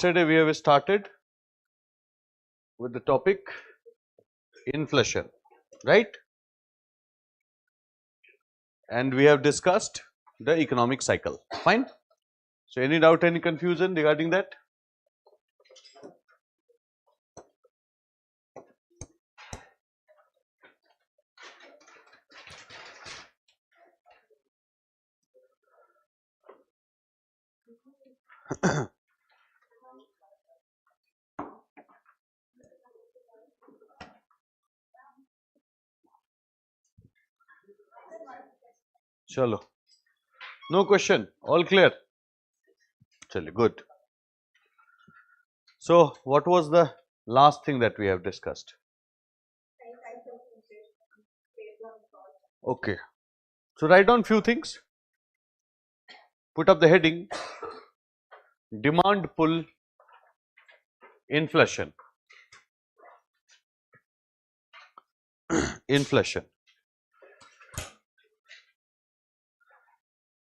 Yesterday we have started with the topic inflation, right? And we have discussed the economic cycle. Fine. So, any doubt, any confusion regarding that? Chalo. No question. All clear. Chalo, good. So, what was the last thing that we have discussed? Okay. So, write down few things. Put up the heading demand pull inflation. Inflation.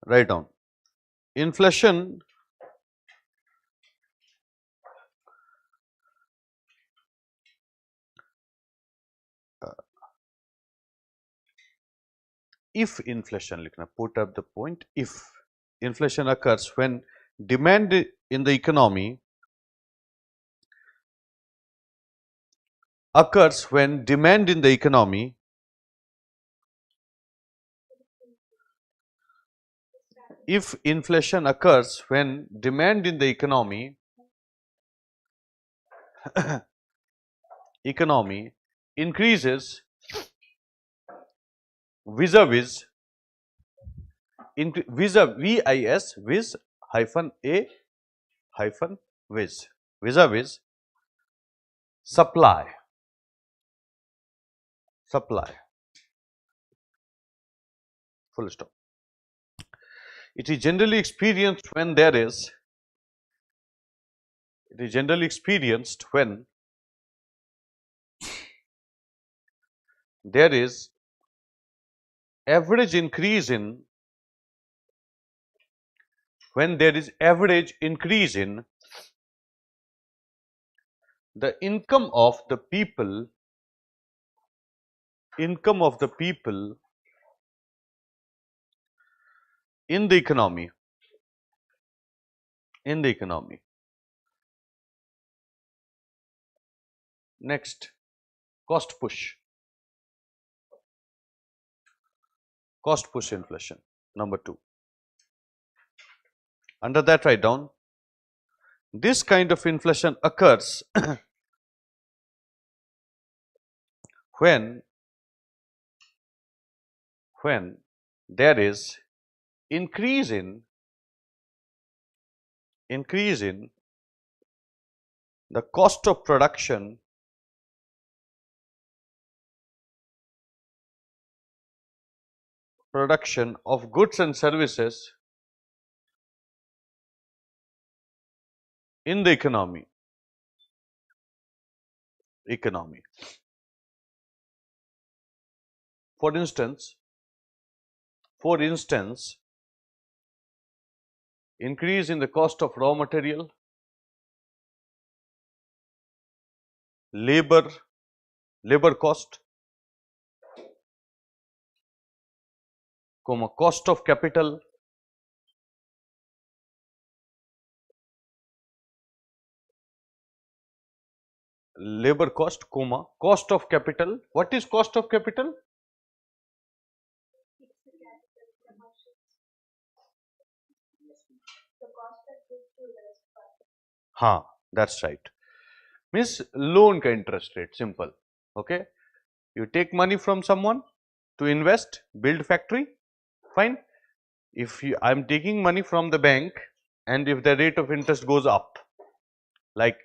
Write down. Inflation if inflation, लिखना, put up the point, if inflation occurs when demand in the economy if inflation occurs when demand in the economy increases vis-a-vis vis vis hyphen a hyphen vis-a-vis supply full stop. It is generally experienced when there is average increase in the income of the people in the economy. Next, cost push inflation, number 2. Under that, write down this kind of inflation occurs when there is increase in the cost of production of goods and services in the economy. For instance, increase in the cost of raw material, labor cost, cost of capital, labor cost, cost of capital. What is cost of capital? That's right. Means loan ka interest rate, simple. Okay. You take money from someone to invest, build factory, fine. If I'm taking money from the bank and if the rate of interest goes up, like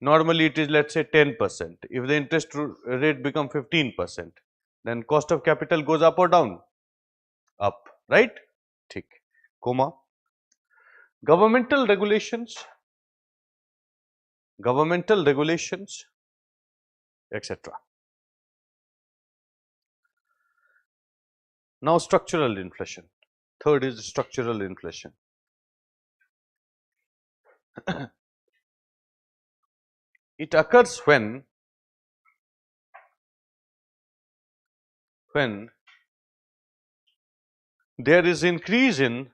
normally it is, let's say, 10%. If the interest rate become 15%, then cost of capital goes up or down? Up, right? Thik. Governmental regulations, etc. Now, structural inflation. Third is structural inflation. It occurs when there is increase in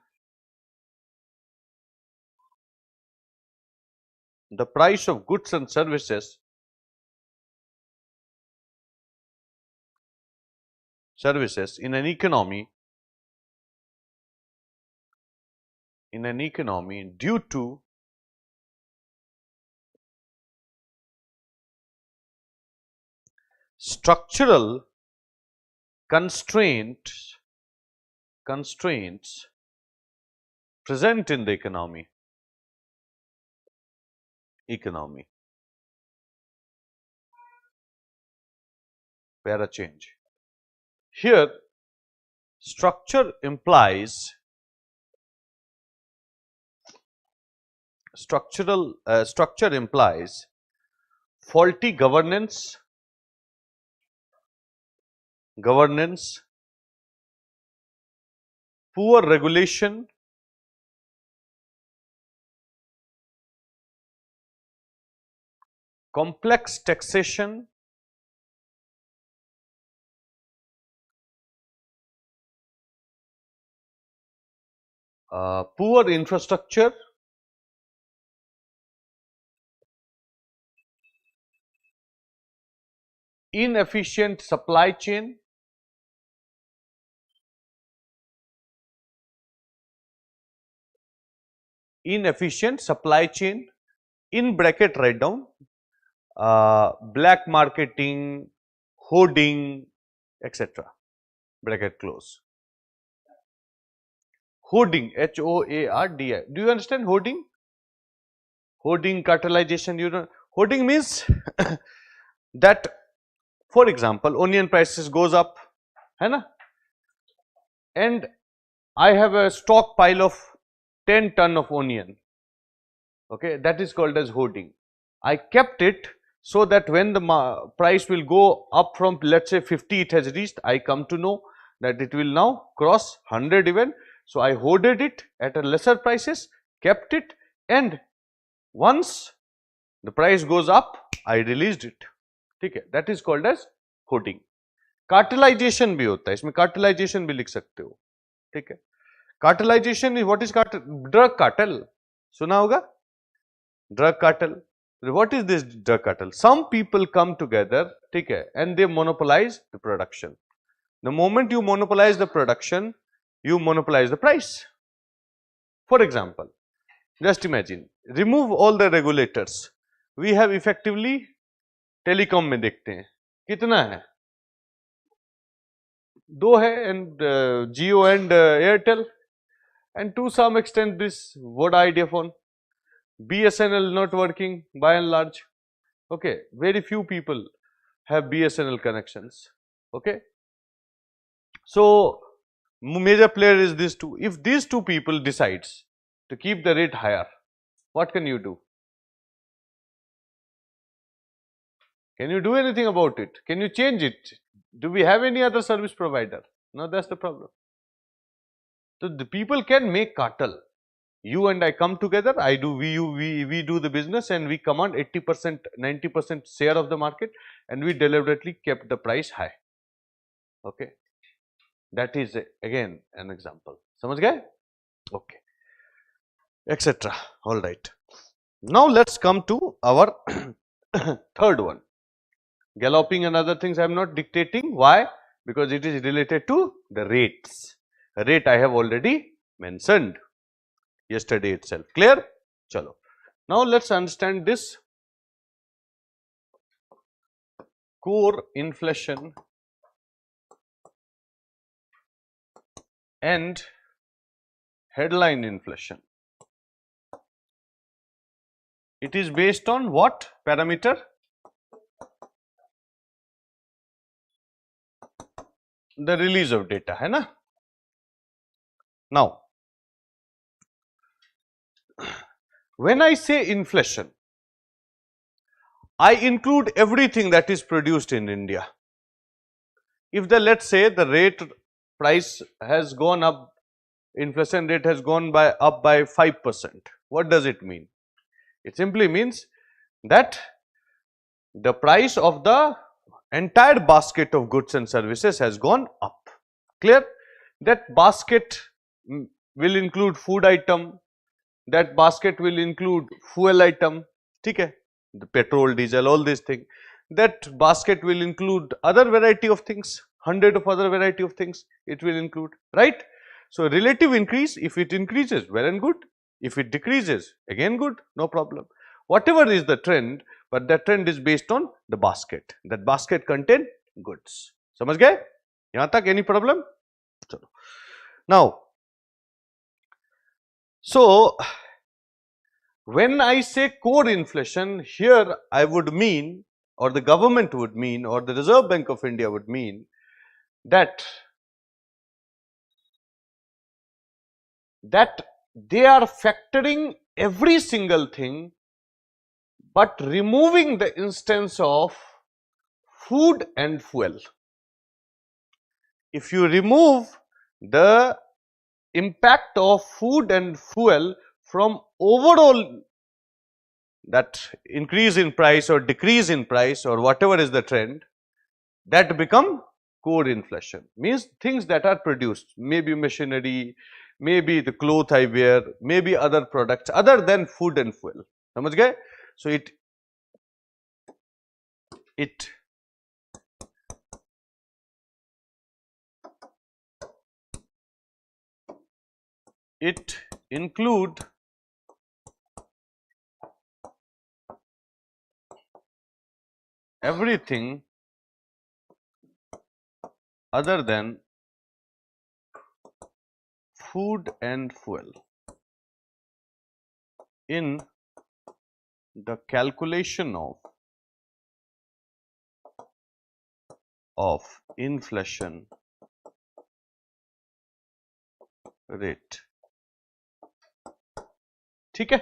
the price of goods and services in an economy due to structural constraints present in the economy. Para change. Here, structure implies faulty governance, poor regulation, complex taxation, poor infrastructure, inefficient supply chain, in bracket write down, black marketing, hoarding, etc. Bracket close. Hoarding, H-O-A-R-D-I. Do you understand hoarding? Hoarding, cartelization, you know. Hoarding means that, for example, onion prices goes up, है ना? And I have a stockpile of 10 ton of onion. Okay, that is called as hoarding. I kept it so that when the price will go up from, let's say 50 it has reached, I come to know that it will now cross 100 even. So I hoarded it at a lesser prices, kept it, and once the price goes up, I released it. ठीक है, that is called as hoarding. Cartelization भी होता है, इसमें cartelisation भी लिख सकते हो. ठीक है, cartelization is what is drug cartel. सुना होगा drug cartel. What is this drug cartel? Some people come together, ठीक है, and they monopolize the production. The moment you monopolize the production, you monopolize the price. For example, just imagine, remove all the regulators. We have effectively telecom में देखते हैं कितना है, दो है, and Jio and Airtel, and to some extent this Voda Ideaphone. BSNL not working by and large. Okay, very few people have BSNL connections. Okay, so major player is these two. If these two people decides to keep the rate higher, what can you do? Can you do anything about it? Can you change it? Do we have any other service provider? No, that's the problem. So the people can make cartel. You and I come together, we do the business, and we command 80%, 90% share of the market, and we deliberately kept the price high. Okay, that is again an example. समझ गए? Okay, etc. All right. Now let's come to our third one. Galloping and other things I am not dictating. Why? Because it is related to the rates. Rate I have already mentioned yesterday itself. Clear? Chalo. Now let's understand this core inflation and headline inflation. It is based on what parameter? The release of data, है ना? Now, when I say inflation, I include everything that is produced in India. If the, let's say, the rate price has gone up, inflation rate has gone up by 5%, what does it mean? It simply means that the price of the entire basket of goods and services has gone up. Clear? That basket will include food item, that basket will include fuel item, okay? The petrol, diesel, all these things. That basket will include other variety of things, hundred of other variety of things it will include, right? So, relative increase, if it increases, well and good. If it decreases, again good, no problem. Whatever is the trend, but that trend is based on the basket. That basket contain goods. समझ गए? यहाँ तक any problem? चलो. Now, so when I say core inflation, here I would mean, or the government would mean, or the Reserve Bank of India would mean that they are factoring every single thing, but removing the instance of food and fuel. If you remove the impact of food and fuel from overall that increase in price or decrease in price or whatever is the trend, that become core inflation. Means things that are produced, maybe machinery, maybe the cloth I wear, maybe other products other than food and fuel. समझ गए? So it include everything other than food and fuel in the calculation of inflation rate. ठीक है?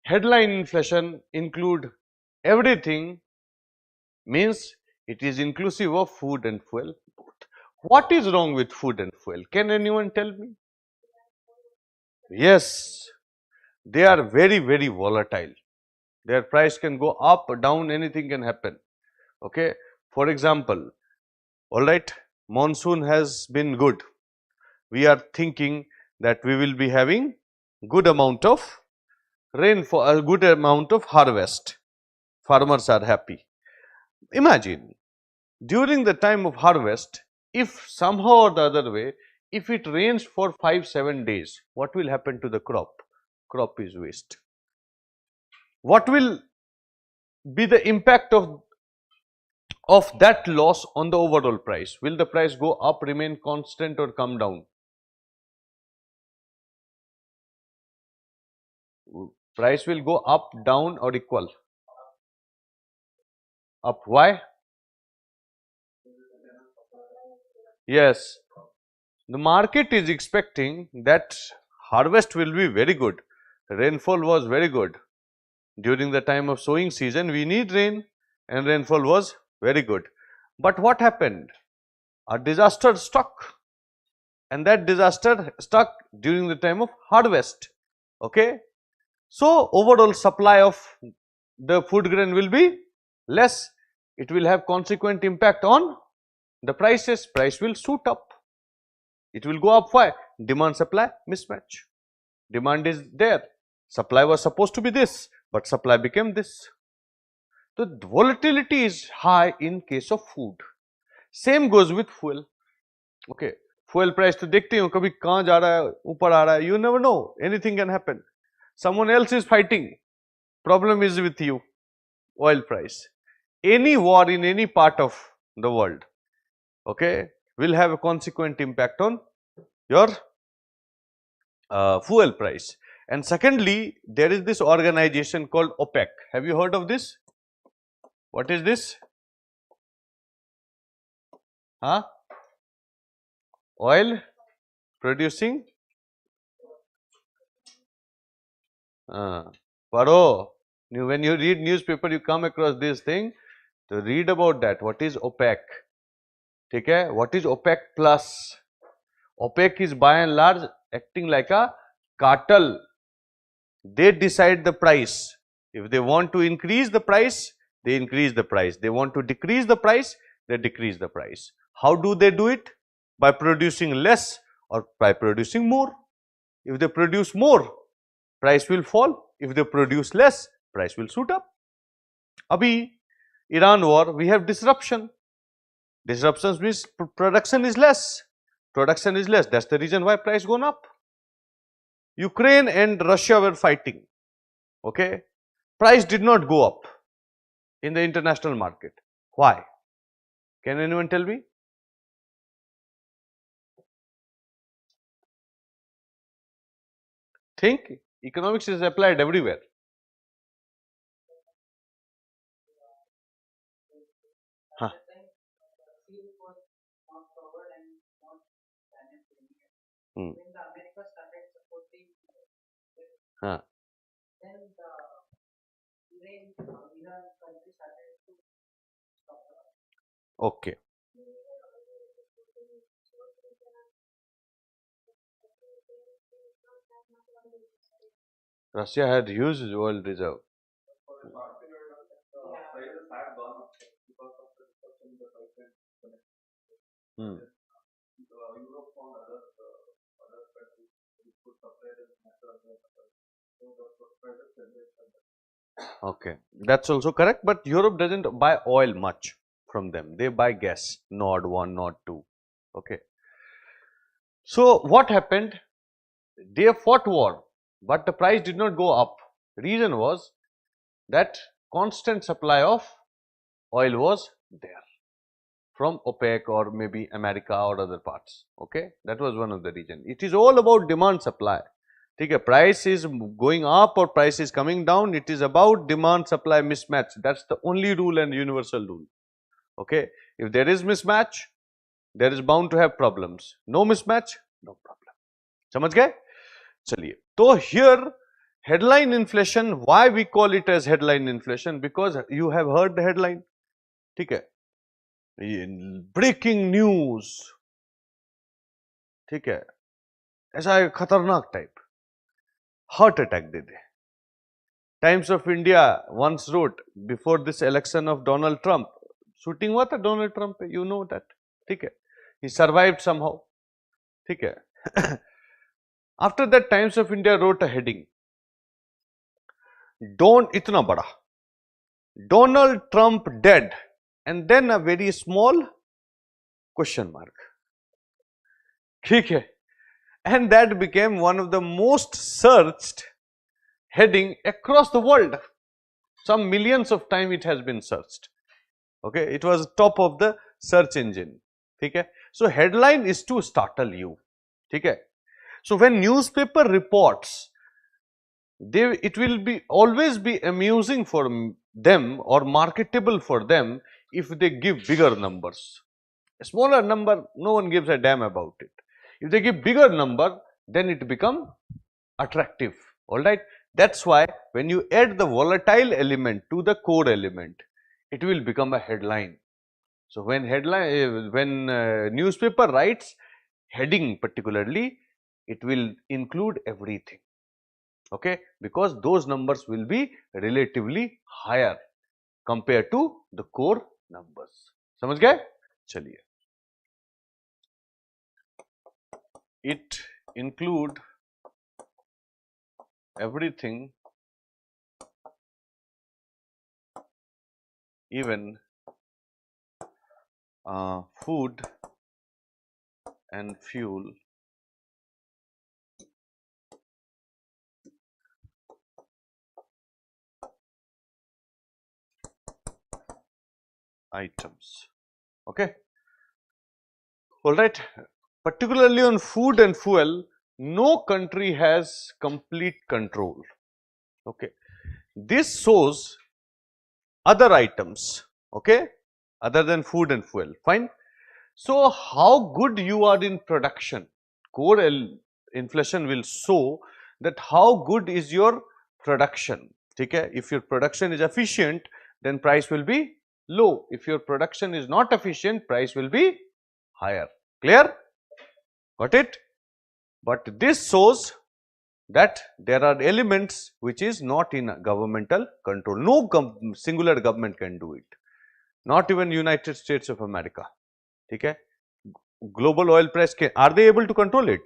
Headline inflation include everything, means it is inclusive of food and fuel. What is wrong with food and fuel? Can anyone tell me? Yes, they are very, very volatile. Their price can go up, down, anything can happen. Okay. For example, alright, monsoon has been good. We are thinking that we will be having good amount of rainfall, a good amount of harvest. Farmers are happy. Imagine, during the time of harvest, if somehow or the other way, if it rains for 5-7 days, what will happen to the crop? Crop is waste. What will be the impact of that loss on the overall price? Will the price go up, remain constant, or come down? Price will go up, down, or equal? Up. Why? Yes, the market is expecting that harvest will be very good. Rainfall was very good. During the time of sowing season, we need rain, and rainfall was very good. But what happened? A disaster struck, and that disaster struck during the time of harvest. Okay. So, overall supply of the food grain will be less. It will have consequent impact on the prices. Price will shoot up. It will go up. Why? Demand supply mismatch. Demand is there. Supply was supposed to be this, but supply became this. So, the volatility is high in case of food. Same goes with fuel. Okay. Fuel price तो देखते हो कभी कहाँ जा रहा है, ऊपर आ रहा है. You never know. Anything can happen. Someone else is fighting. Problem is with you. Oil price. Any war in any part of the world, okay, will have a consequent impact on your fuel price. And secondly, there is this organization called OPEC. Have you heard of this? What is this? Huh? Oil producing Paro. When you read newspaper, you come across this thing. To read about that. What is OPEC? Okay? What is OPEC plus? OPEC is by and large acting like a cartel. They decide the price. If they want to increase the price, they increase the price. They want to decrease the price, they decrease the price. How do they do it? By producing less or by producing more. If they produce more, price will fall. If they produce less, price will shoot up. Abhi, Iran war, we have disruption. Disruptions means production is less. Production is less. That's the reason why price gone up. Ukraine and Russia were fighting. Okay, price did not go up in the international market. Why? Can anyone tell me? Think, economics is applied everywhere. Huh. Hmm. Huh. Okay. Russia had huge oil reserve. Hmm. Okay, that's also correct. But Europe doesn't buy oil much from them. They buy gas, Nord 1, Nord 2. Okay. So what happened? They fought war, but the price did not go up. Reason was that constant supply of oil was there from OPEC or maybe America or other parts. Okay, that was one of the reason. It is all about demand supply. Okay, price is going up or price is coming down. It is about demand supply mismatch. That's the only rule and universal rule. Okay, if there is mismatch, there is bound to have problems. No mismatch, no problem. समझ गए? चलिए, तो here headline inflation, why we call it as headline inflation? Because you have heard the headline. ठीक है, breaking news, ठीक है, ऐसा एक खतरनाक टाइप, हार्ट अटैक दे दे. Times of India once wrote before this election of Donald Trump, shooting हुआ था डोनाल्ड ट्रंप पे, यू नो दैट, ठीक है, ही सर्वाइव्ड समहाउ, ठीक है. After that Times of India wrote a heading, don't, इतना बड़ा, Donald Trump dead, and then a very small question mark, ठीक है. And that became one of the most searched heading across the world. Some millions of times it has been searched. Okay, it was top of the search engine. Okay, so headline is to startle you. Okay, so when newspaper reports, it will be always be amusing for them or marketable for them if they give bigger numbers. A smaller number, no one gives a damn about it. If they give bigger number, then it become attractive. All right. That's why when you add the volatile element to the core element, it will become a headline. So when newspaper writes heading particularly, it will include everything. Okay, because those numbers will be relatively higher compared to the core numbers. समझ गए? चलिए. It include everything, even food and fuel items. Okay, all right. Particularly on food and fuel, no country has complete control. Okay, this shows other items, okay, other than food and fuel. Fine. So how good you are in production, core inflation will show that how good is your production. Okay, if your production is efficient, then price will be low. If your production is not efficient, price will be higher. Clear? Got it? But this shows that there are elements which is not in governmental control. No singular government can do it. Not even United States of America. Okay? Global oil price, are they able to control it?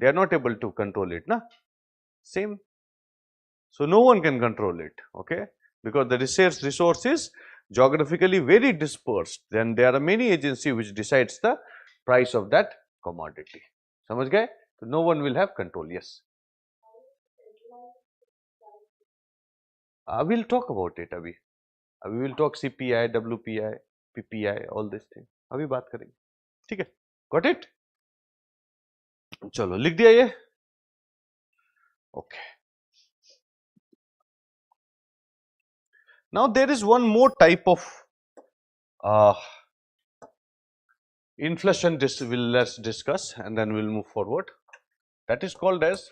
They are not able to control it. Na? Same. So, no one can control it. Okay? Because the resource is geographically very dispersed. Then there are many agencies which decides the price of that commodity. समझ गए? So, no one will have control. Yes. We'll talk about it अभी. We will talk CPI, WPI, PPI, all this thing. अभी बात करेंगे. ठीक है? Got it? चलो लिख दिया ये. Okay. Now there is one more type of uh, inflation. Let's discuss and then we'll move forward. That is called as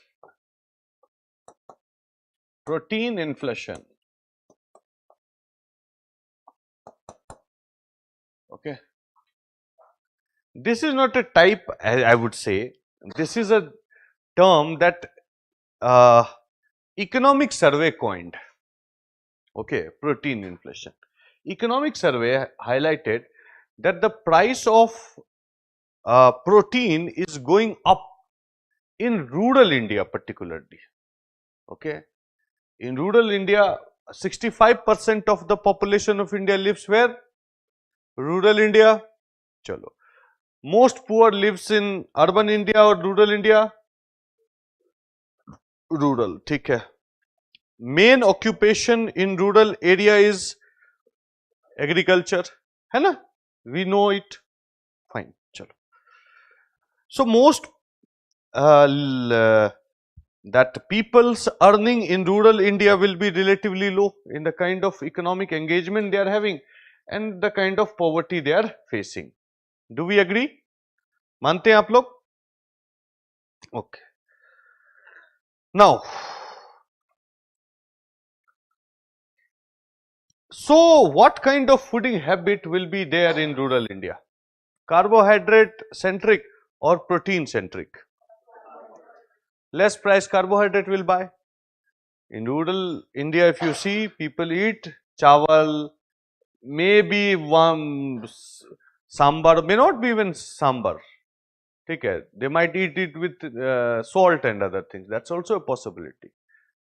protein inflation. Okay. This is not a type, I would say. This is a term that economic survey coined. Okay, protein inflation. Economic survey highlighted that the price of protein is going up in rural India particularly. Okay, in rural India, 65% of the population of India lives where? Rural India. Chalo. Most poor lives in urban India or rural India? Rural. ठीक है. Main occupation in rural area is agriculture. है ना? We know it. Fine. चलो. So most that people's earning in rural India will be relatively low in the kind of economic engagement they are having and the kind of poverty they are facing. Do we agree? मानते हैं आप लोग? Okay. Now, so what kind of fooding habit will be there in rural India? Carbohydrate centric or protein centric? Less price carbohydrate will buy. In rural India, if you see, people eat chawal, maybe one sambar, may not be even sambar. Okay, they might eat it with salt and other things. That's also a possibility.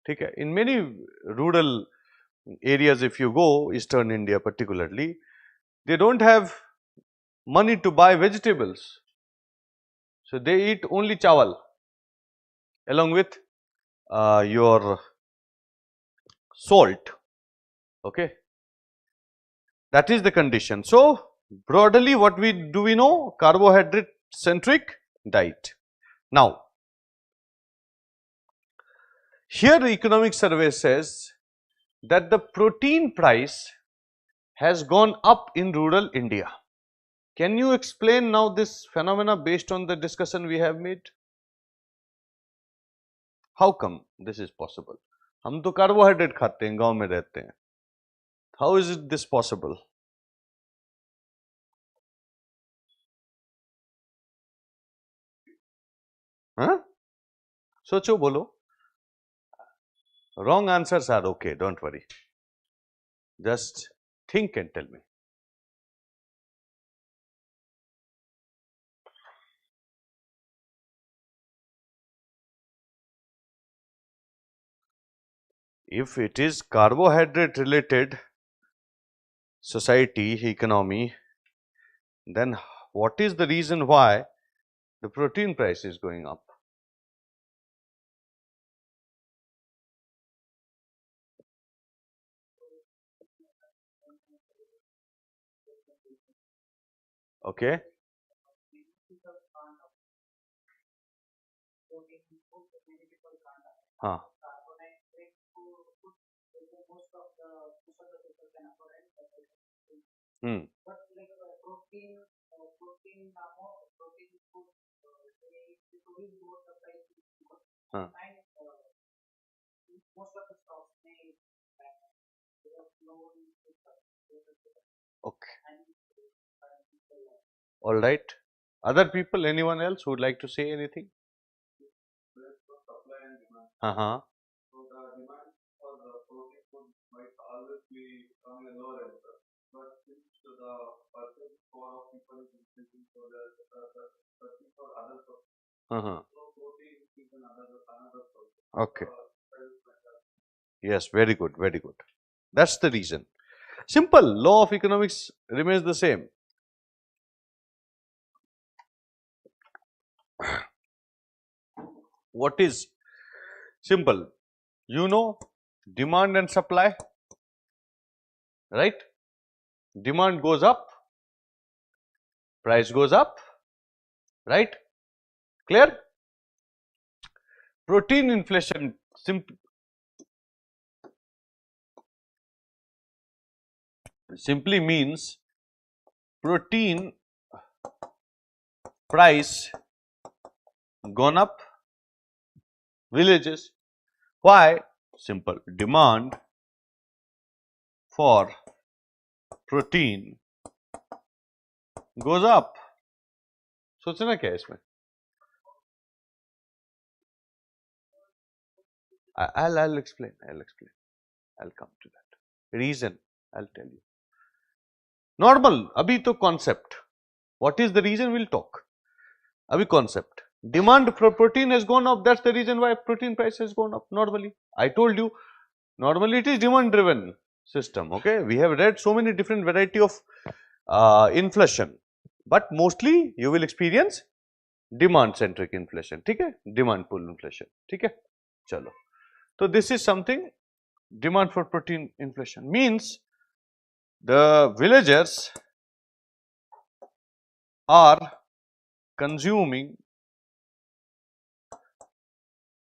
Okay, in many rural areas, if you go, Eastern India particularly, they don't have money to buy vegetables. So they eat only chawal along with your salt. Okay, that is the condition. So broadly, what we know? Carbohydrate centric diet. Now, here the economic survey says that the protein price has gone up in rural India. Can you explain now this phenomena based on the discussion we have made? How come this is possible? हम तो carbohydrate खाते हैं, गांव में रहते हैं. How is it this possible? Huh? सोचो बोलो. Wrong answers are okay, don't worry. Just think and tell me. If it is carbohydrate related society, economy, then what is the reason why the protein price is going up? Okay. Huh. Hmm. Huh. Okay. All right. Other people, anyone else who would like to say anything? Uh-huh. Uh-huh. Okay. Yes, very good, very good. That's the reason. Simple. Law of economics remains the same. What is simple? You know, demand and supply, right? Demand goes up, price goes up, right? Clear? Protein inflation simply means protein price gone up, villages. Why? Simple. Demand for protein goes up. सोचना क्या है इसमें? I'll explain. I'll come to that. Reason, I'll tell you. Normal, अभी तो concept. What is the reason? We'll talk. अभी concept. Demand for protein has gone up. That's the reason why protein price has gone up normally. I told you, normally it is demand driven system. Okay, we have read so many different variety of inflation, but mostly you will experience demand centric inflation. ठीक है? Demand pull inflation. ठीक है? चलो. So this is something. Demand for protein inflation means the villagers are consuming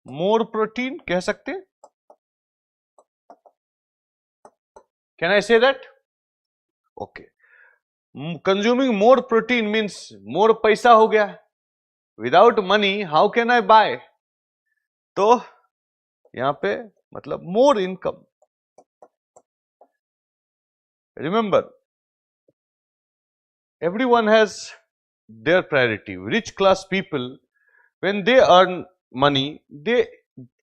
more protein. कह सकते हैं? Can I say that? Okay. Consuming more protein means more पैसा हो गया. Without money, how can I buy? तो यहाँ पे मतलब more income. Remember, everyone has their priority. Rich class people, when they earn money, they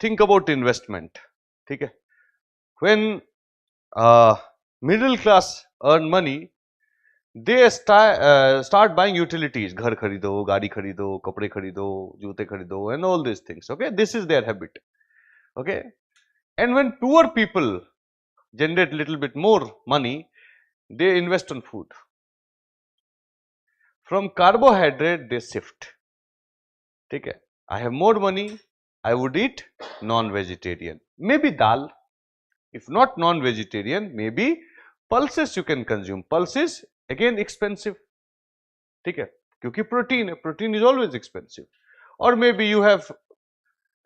think about investment. ठीक है? When middle class earn money, they start buying utilities. घर खरीदो, गाड़ी खरीदो, कपड़े खरीदो, जूते खरीदो, and all these things. Okay, this is their habit. Okay, and when poor people generate little bit more money, they invest on food. From carbohydrate, they shift. ठीक है? I have more money, I would eat non-vegetarian. Maybe dal. If not non-vegetarian, maybe pulses you can consume. Pulses again expensive. ठीक है? क्योंकि protein है. Protein is always expensive. Or maybe you have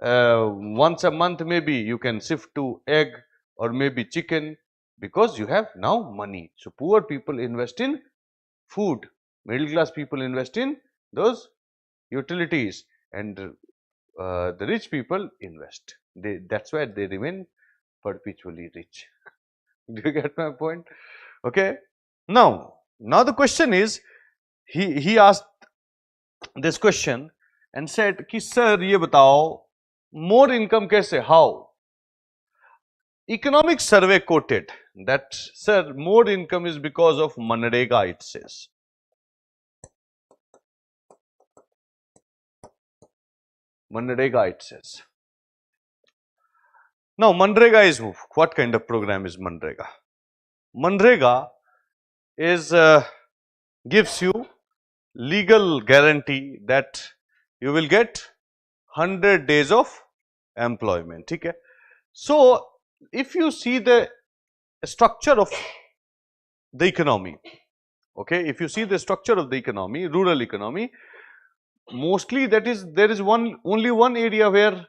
once a month, maybe you can shift to egg or maybe chicken because you have now money. So poor people invest in food. Middle class people invest in those utilities, and the rich people invest. That's why they remain perpetually rich. Do you get my point? Okay. Now the question is, he asked this question and said कि sir ये बताओ more income कैसे? How? Economic survey quoted that sir more income is because of Manrega, it says. Manrega, it says. Now Manrega is what kind of program is Manrega? Manrega is gives you legal guarantee that you will get 100 days of employment. Okay? So if you see the structure of the economy, okay, if you see the structure of the economy, rural economy, mostly that is there is only one area where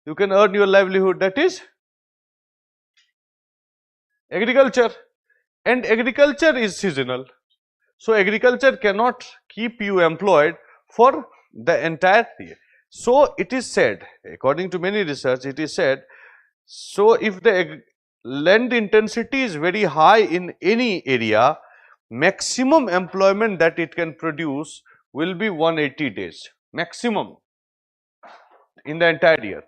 you can earn your livelihood, that is agriculture, and agriculture is seasonal. So agriculture cannot keep you employed for the entire year. So it is said, according to many research, it is said, so if the land intensity is very high in any area, maximum employment that it can produce will be 180 days, maximum in the entire year.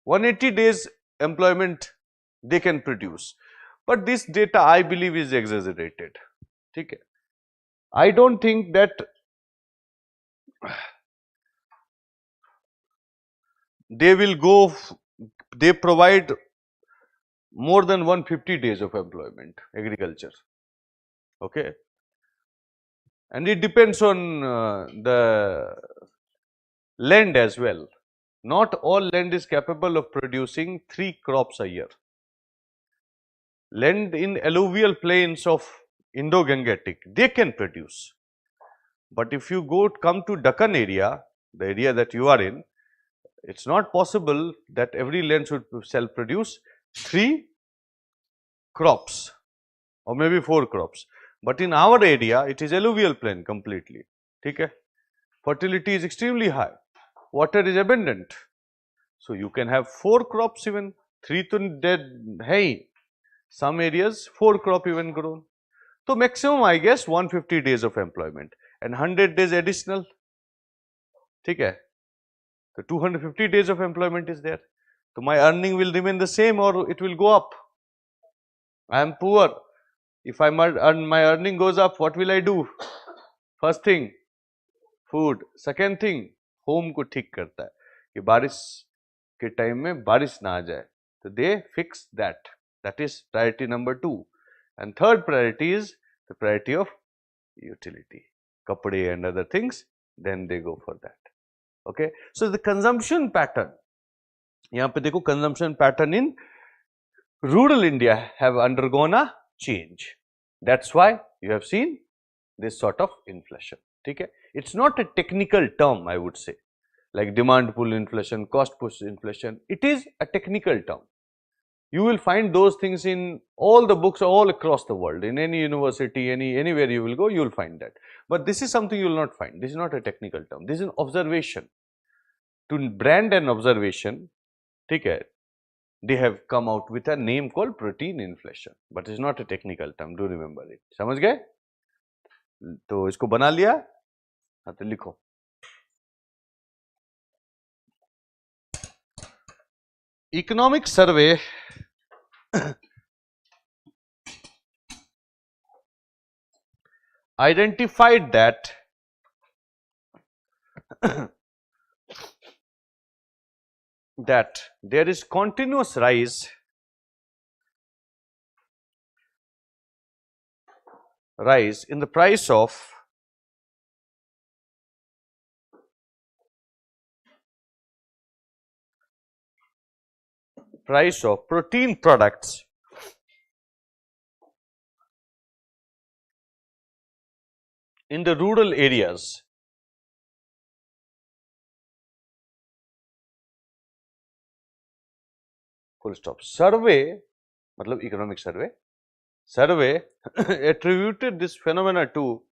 180 days employment they can produce. But this data I believe is exaggerated. Okay. I don't think that they will go, they provide more than 150 days of employment, agriculture. Okay. And it depends on the land as well. Not all land is capable of producing 3 crops a year. Land in alluvial plains of Indo-Gangetic, they can produce. But if you come to Deccan area, the area that you are in, it's not possible that every land should self-produce 3 crops or maybe 4 crops. But in our area, it is alluvial plain completely. Okay? Fertility is extremely high. Water is abundant. So you can have 4 crops even, 3 to dead. Hey, some areas 4 crop even grown. So maximum I guess 150 days of employment and 100 days additional. Okay? So 250 days of employment is there. So my earning will remain the same or it will go up. I am poor. If I earn, my earning goes up, what will I do? First thing, food. Second thing, home को ठीक करता है कि बारिश के time में बारिश ना आ जाए. So they fix that. That is priority number 2. And third priority is the priority of utility, kapde and other things. Then they go for that. Okay. So the consumption pattern. यहाँ पे देखो consumption pattern in rural India have undergone a change. That's why you have seen this sort of inflation. Okay? It's not a technical term, I would say, like demand pull inflation, cost push inflation. It is a technical term. You will find those things in all the books all across the world. In any university, anywhere you will go, you will find that. But this is something you will not find. This is not a technical term. This is an observation. To brand an observation, okay, they have come out with a name called protein inflation. But it's not a technical term. Do remember it. समझ गए? तो इसको बना लिया? हाँ तो लिखो. Economic survey identified that there is continuous rise in the price of protein products in the rural areas. Full stop. Survey, matlab economic survey, attributed this phenomena to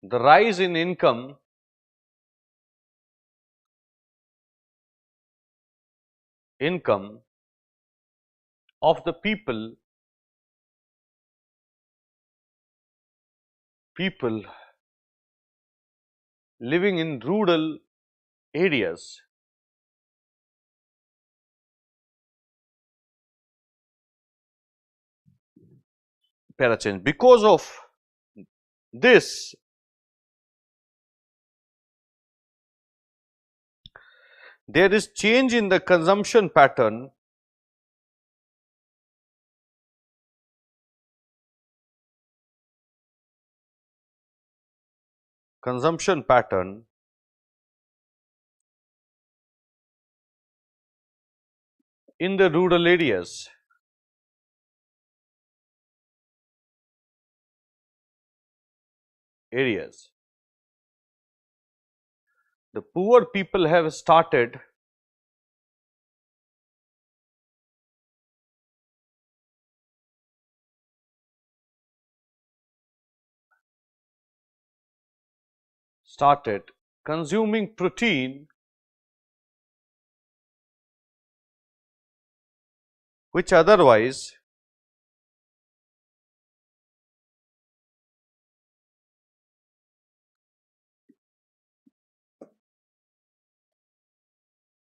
the rise in income of the people living in rural areas. Para change. Because of this, there is change in the consumption pattern in the rural areas. The poor people have started consuming protein which otherwise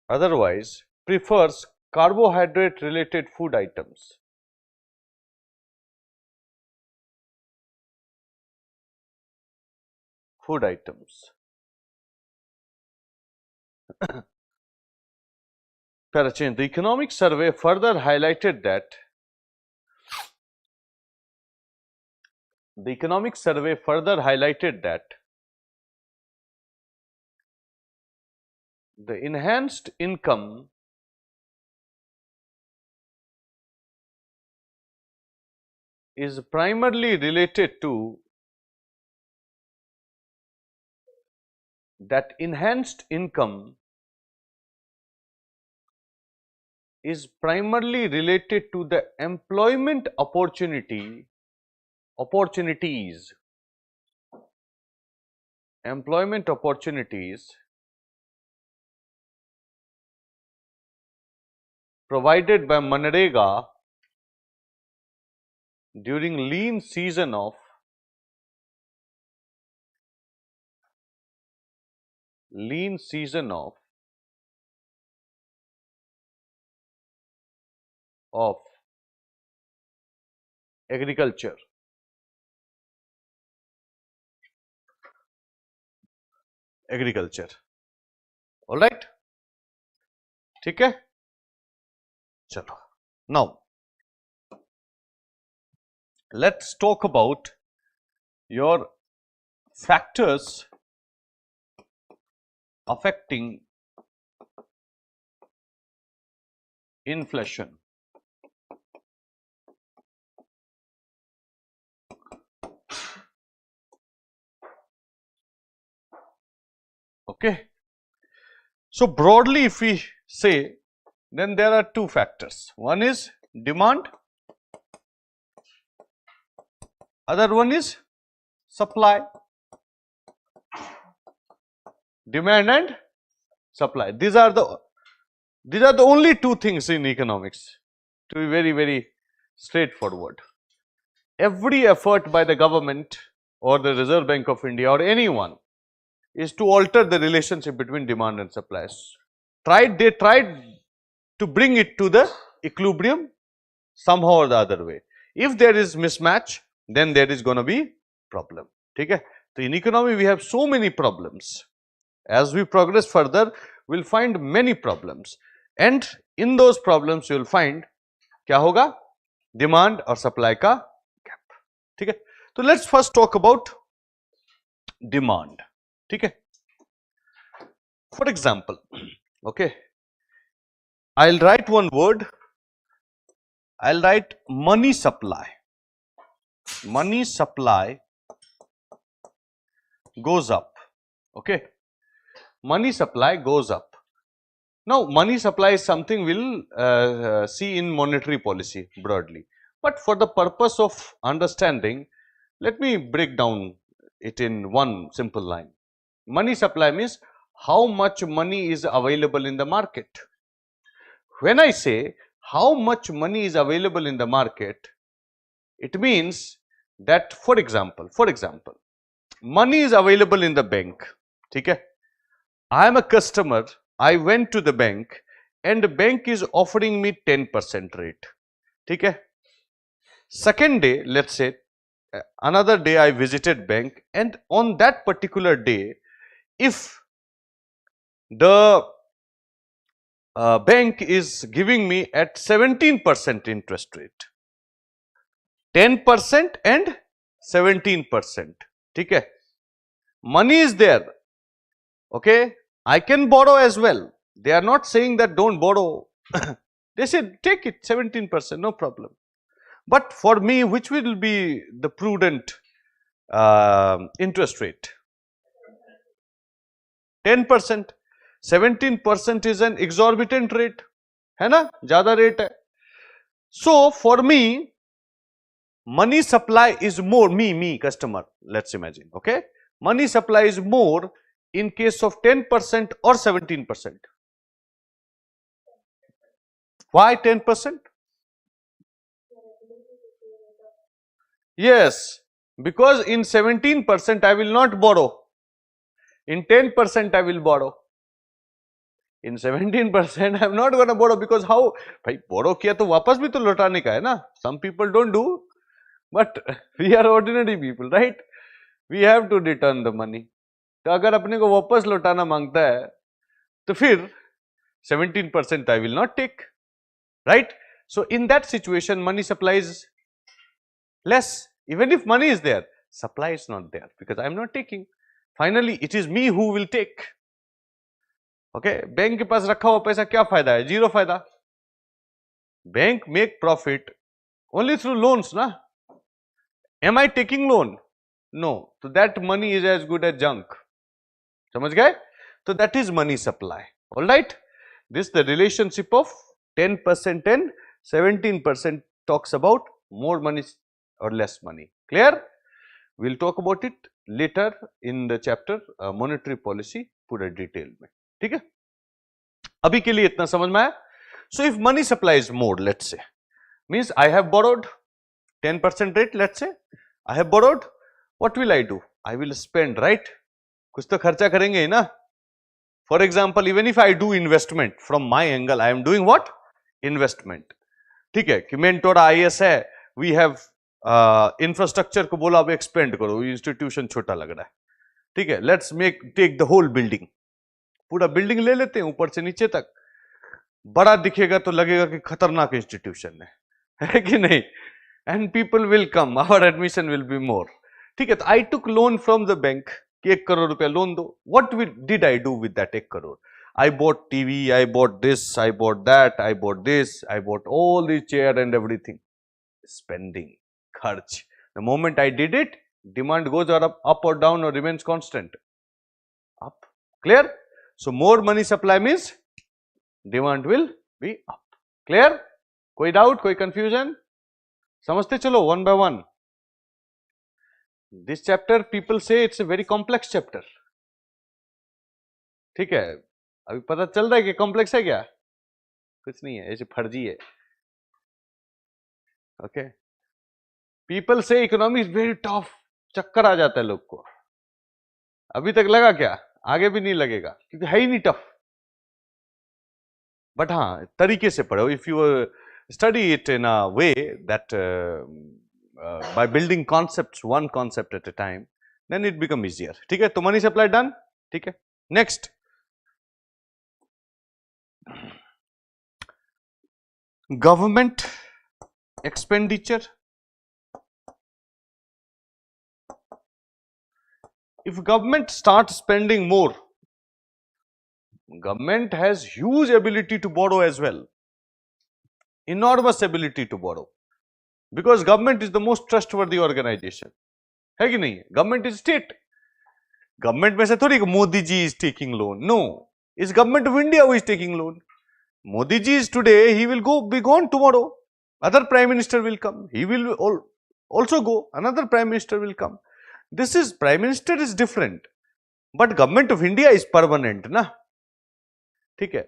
otherwise prefers carbohydrate related food items. Food items. The economic survey further highlighted that the enhanced income is primarily related to that enhanced income is primarily related to the employment opportunities provided by Manrega during lean season of agriculture. All right, ठीक है, चलो. Now let's talk about your factors affecting inflation. Okay. So broadly, if we say, then there are two factors. One is demand, other one is supply. Demand and supply. These are the only two things in economics, to be very, very straightforward. Every effort by the government or the Reserve Bank of India or anyone is to alter the relationship between demand and supply. They tried to bring it to the equilibrium somehow or the other way. If there is mismatch, then there is going to be problem. Okay? So in economy, we have so many problems. As we progress further, we'll find many problems, and in those problems you will find क्या होगा, demand और supply का gap. ठीक है? So let's first talk about demand. ठीक है? For example, okay, I'll write one word. I'll write money supply. Money supply goes up. Okay, money supply goes up. Now, money supply is something we'll see in monetary policy broadly. But for the purpose of understanding, let me break down it in one simple line. Money supply means how much money is available in the market. When I say how much money is available in the market, it means that, for example, money is available in the bank. Okay? I am a customer. I went to the bank and the bank is offering me 10% rate. Okay? Second day, let's say, another day I visited bank, and on that particular day, if the bank is giving me at 17% interest rate, 10% and 17%. Okay? Money is there. Okay? I can borrow as well. They are not saying that don't borrow. They said take it 17%, no problem. But for me, which will be the prudent interest rate? 10%. 17% is an exorbitant rate. है ना? ज़्यादा rate है. So for me, money supply is more, me customer, let's imagine. Okay? Money supply is more in case of 10% or 17%. Why 10%? Yes, because in 17% I will not borrow. In 10% I will borrow. In 17% I'm not going to borrow, because how? भाई borrow किया तो वापस भी तो लौटाने का है ना. Some people don't do, but we are ordinary people, right? We have to return the money. तो अगर अपने को वापस लौटाना मांगता है तो फिर 17% I will not take, right? So in that situation money supply is less. Even if money is there, supply is not there because I am not taking. Finally it is me who will take. Okay, bank के पास रखा हुआ पैसा क्या फायदा है? Zero फायदा. Bank make profit only through loans ना. Am I taking loan? No. So that money is as good as junk. समझ गए? So that is money supply. All right. This the relationship of 10% and 17% talks about more money or less money. Clear? We'll talk about it later in the chapter monetary policy पूरा detail में. ठीक है? अभी के लिए इतना समझ में आया? So if money supply is more, let's say, means I have borrowed 10% rate, let's say, I have borrowed, what will I do? I will spend, right? कुछ तो खर्चा करेंगे ही ना. For example, even if I do investment, from my angle, I am doing what? Investment. ठीक है कि Mentora IS है, we have infrastructure को बोला अब expand करो, institution छोटा लग रहा है. ठीक है, let's take the whole building. पूरा building ले लेते हैं ऊपर से नीचे तक. बड़ा दिखेगा तो लगेगा कि खतरनाक institution है कि नहीं? And people will come, our admission will be more. ठीक है, तो I took loan from the bank. 1 crore रुपया लोन दो. What did I do with that 1 crore? I bought TV, I bought this, I bought that, I bought this, I bought all the chair and everything. Spending, kharch. The moment I did it, demand goes up or down or remains constant? Up. Clear? So more money supply means demand will be up. Clear? कोई doubt, कोई confusion? समझते चलो one by one. This chapter people say it's a very complex chapter. ठीक है, अभी पता चल रहा है कि कॉम्प्लेक्स है क्या? कुछ नहीं है, ऐसे फर्जी है. ओके, पीपल से इकोनॉमी इज वेरी टफ. चक्कर आ जाता है लोग को. अभी तक लगा क्या? आगे भी नहीं लगेगा क्योंकि है ही नहीं टफ. बट हाँ, तरीके से पढ़ो. If you study it in a way that by building concepts one concept at a time, then it become easier. ठीक है, तो मनी सप्लाई डन. ठीक है, next government expenditure. If government starts spending more, government has huge ability to borrow as well, enormous ability to borrow, because government is the most trustworthy organization. है कि नहीं? Government is state. Government में से थोड़ी Modi ji is taking loan. No, it's government of India who is taking loan. Modi ji is today, he will be gone tomorrow. Other prime minister will come. He will also go. Another prime minister will come. This is, prime minister is different, but government of India is permanent ना. ठीक है,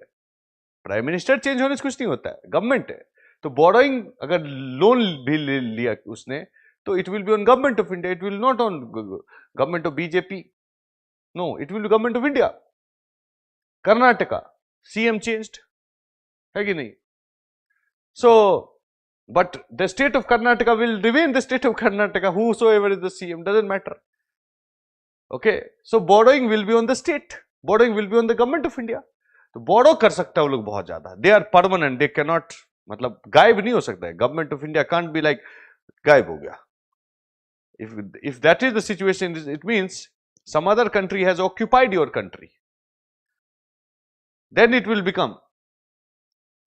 prime minister change होने से कुछ नहीं होता है, government है. तो बोरोइंग अगर लोन भी ले लिया उसने, तो it will be on government of India. It will not on government of BJP. No, it will be government of India. Karnataka CM changed, है कि नहीं? सो but the state of Karnataka will remain the state of Karnataka, whosoever is the CM, doesn't matter. Okay, so borrowing will be on the state, borrowing will be on the government of India. तो borrow कर सकता है वो लोग बहुत ज्यादा. They are permanent, they cannot, मतलब गायब नहीं हो सकता है. Government of India can't be like गायब हो गया. If that is the situation, it means some other country has occupied your country. Then it will become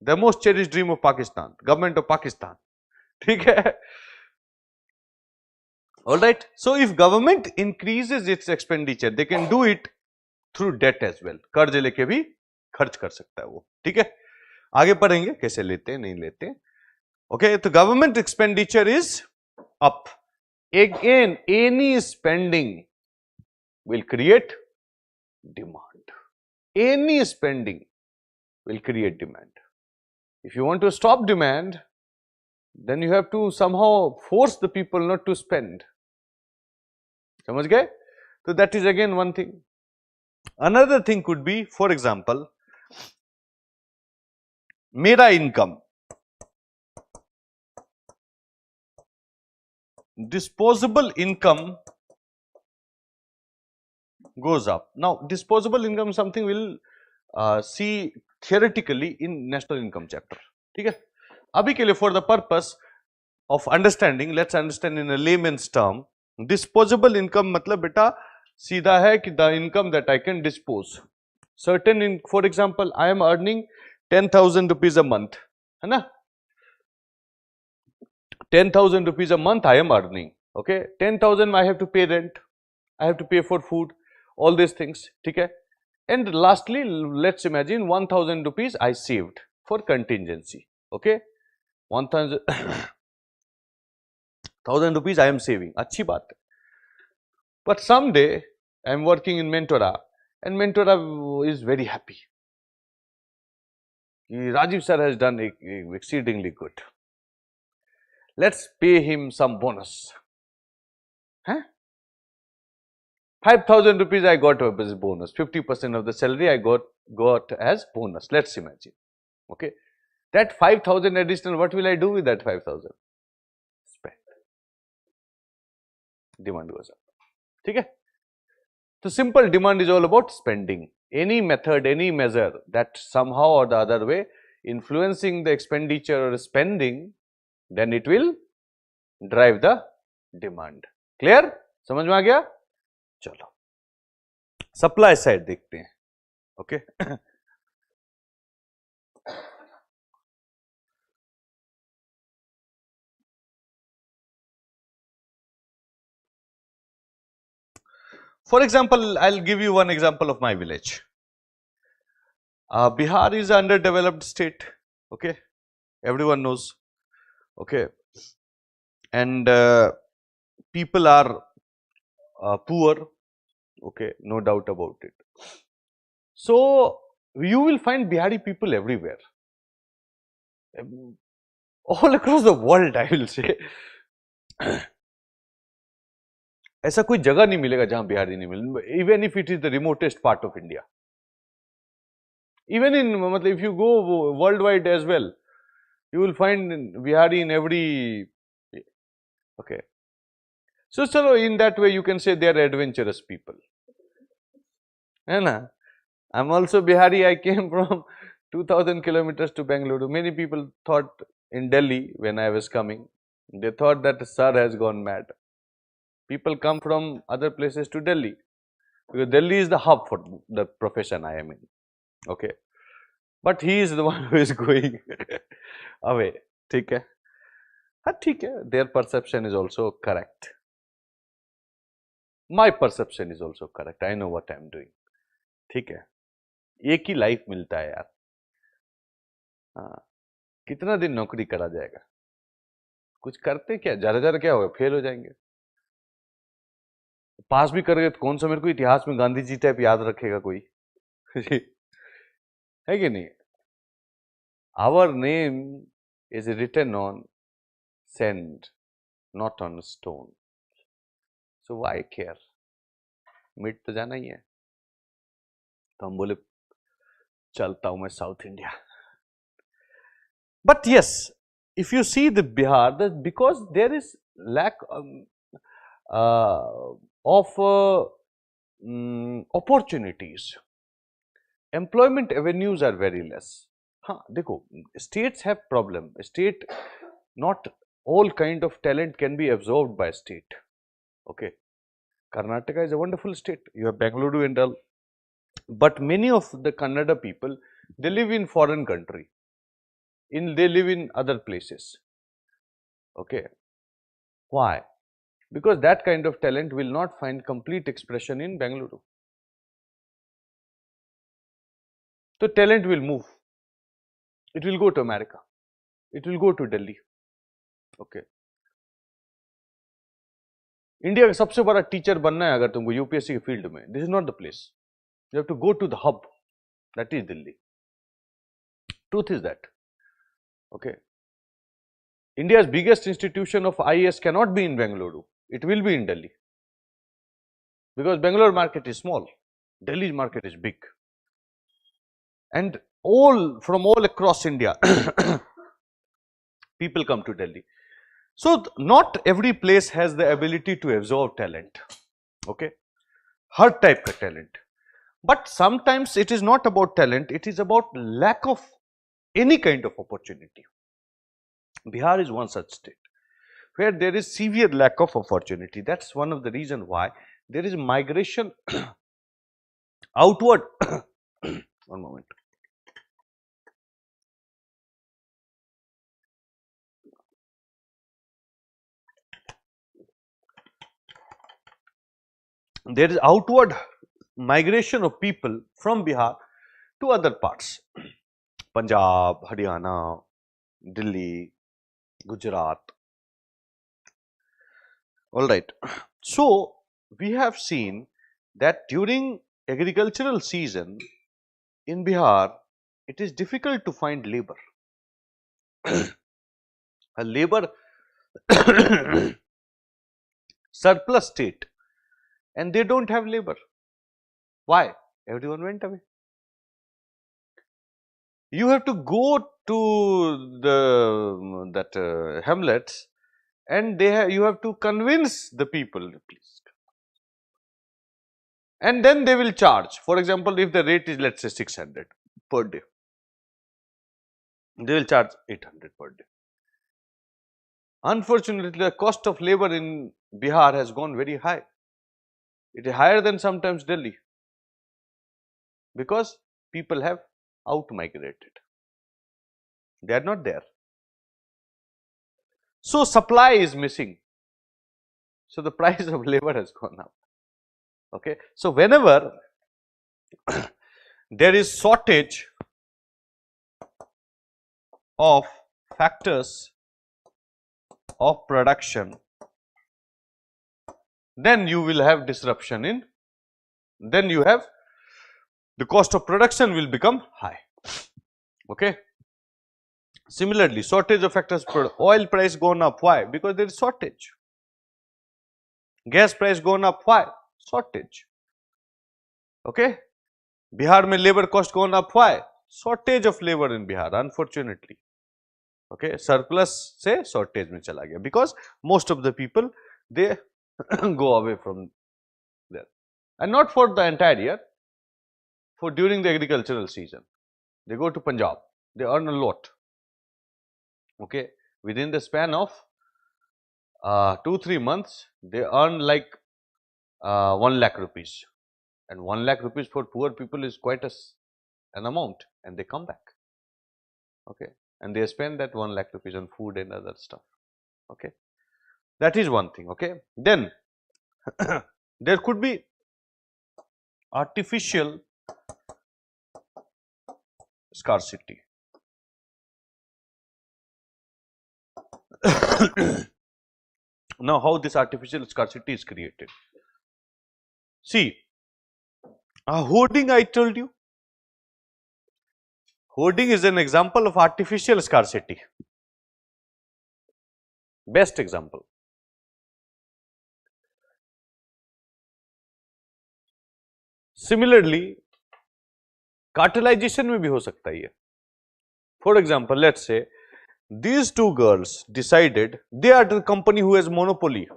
the most cherished dream of Pakistan, government of Pakistan. ठीक है? All right. So if government increases its expenditure, they can do it through debt as well. कर्ज लेके भी खर्च कर सकता है वो. ठीक है? आगे पढ़ेंगे कैसे लेते हैं नहीं लेते. Okay, तो government expenditure is up. Again, any spending will create demand. Any spending will create demand. If you want to stop demand, then you have to somehow force the people not to spend. समझ गए? So that is again one thing. Another thing could be, for example, मेरा income, disposable income goes up. Now, disposable income something we'll see theoretically in national income chapter. ठीक है? अभी के लिए for the purpose of understanding, let's understand in a layman's term. Disposable income मतलब बेटा सीधा है कि the income that I can dispose. Certain in, for example, I am earning 10,000 rupees a month, है ना? 10,000 rupees a month I am earning. Okay, 10,000 I have to pay rent, I have to pay for food, all these things. ठीक है? And lastly, let's imagine 1,000 rupees I saved for contingency. Okay, 1,000 rupees I am saving. अच्छी बात है. But someday I am working in Mentora, and Mentora is very happy. Rajeev sir has done exceedingly good. Let's pay him some bonus. Huh? 5,000 rupees I got as bonus. 50% of the salary I got as bonus. Let's imagine. Okay. That 5,000 additional, what will I do with that 5,000? Spend. Demand goes up. Okay. So simple demand is all about spending. Any method, any measure that somehow or the other way influencing the expenditure or spending, then it will drive the demand. Clear? समझ में आ गया? चलो. Supply side देखते हैं. Okay. For example, I'll give you one example of my village. Bihar is an underdeveloped state. Okay, everyone knows. Okay, and people are poor. Okay, no doubt about it. So you will find Bihari people everywhere, all across the world. I will say. ऐसा कोई जगह नहीं मिलेगा जहां बिहारी नहीं मिले, even if it is the remotest part of India. Even in, if you go worldwide as well, you will find Bihari in every. Okay. So in that way you can say they are adventurous people. I'm also Bihari. I came from 2,000 kilometers to Bengaluru. Many people thought in Delhi when I was coming, they thought that sir has gone mad. People come from other places to Delhi because Delhi is the hub for the profession I am in. Okay, but he is the one who is going away. ठीक है? हाँ ठीक है. Their perception is also correct. My perception is also correct. I know what I am doing. ठीक है? एक ही life मिलता है यार. हाँ, कितना दिन नौकरी करा जाएगा? कुछ करते क्या? ज़्यादा क्या होगा? फेल हो जाएंगे. पास भी करेंगे तो कौन सा मेरे को इतिहास में गांधी जी टाइप याद रखेगा कोई? है कि नहीं? Our name is written on sand, not on stone. So why care? मिट तो जाना ही है. तो हम बोले चलता हूं मैं south India. But yes, if you see the Bihar, that because there is lack of opportunities, employment avenues are very less. हाँ देखो, states have problem. State, not all kind of talent can be absorbed by state. Okay, Karnataka is a wonderful state. You have Bengaluru and all, but many of the Kannada people, they live in foreign country. They live in other places. Okay, why? Because that kind of talent will not find complete expression in Bengaluru. So talent will move. It will go to America. It will go to Delhi. Okay. India का सबसे बड़ा teacher बनना है अगर तुमको UPSC के field में, this is not the place. You have to go to the hub, that is Delhi. Truth is that. Okay. India's biggest institution of IAS cannot be in Bengaluru. It will be in Delhi. Because Bangalore market is small, Delhi's market is big. And from all across India, people come to Delhi. So not every place has the ability to absorb talent. Okay, her type of talent. But sometimes it is not about talent, it is about lack of any kind of opportunity. Bihar is one such state where there is severe lack of opportunity. That's one of the reasons why there is migration outward. One moment. There is outward migration of people from Bihar to other parts. Punjab, Haryana, Delhi, Gujarat. All right. So we have seen that during agricultural season in Bihar, it is difficult to find labor. A labor surplus state, and they don't have labor. Why? Everyone went away. You have to go to the hamlets, and you have to convince the people, please, and then they will charge. For example, if the rate is, let's say, 600 per day, they will charge 800 per day. Unfortunately, the cost of labor in Bihar has gone very high. It is higher than sometimes Delhi, because people have out migrated. They are not there. So supply is missing. So the price of labor has gone up. Okay. So whenever there is shortage of factors of production, then you will have disruption in, then you have the cost of production will become high. Okay. Similarly, shortage of factors, oil price gone up. Why? Because there is shortage. Gas price gone up. Why? Shortage. Okay. Bihar mein labor cost gone up. Why? Shortage of labor in Bihar, unfortunately. Okay. Surplus se shortage mein chala gaya, because most of the people, they go away from there, and not for the entire year, for during the agricultural season. They go to Punjab, they earn a lot. Okay. Within the span of 2-3 months, they earn like 1 lakh rupees, and 1 lakh rupees for poor people is quite an amount, and they come back. Okay. And they spend that 1 lakh rupees on food and other stuff. Okay. That is one thing. Okay. Then there could be artificial scarcity. Now, how this artificial scarcity is created? See, hoarding, I told you. Hoarding is an example of artificial scarcity. Best example. Similarly, cartelization में भी हो सकता है ये. For example, let's say these two girls decided they are the company who has monopoly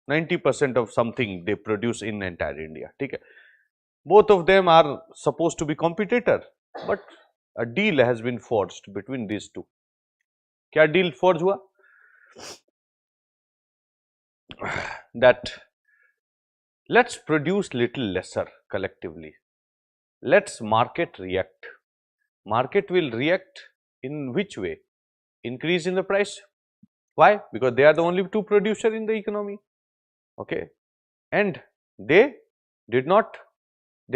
90% of something they produce in entire India. ठीक है. Both of them are supposed to be competitor, but a deal has been forged between these two. क्या deal forge हुआ? That let's produce little lesser collectively. Let's market react. Market will react in which way? Increase in the price. Why? Because they are the only two producer in the economy. Okay. And they are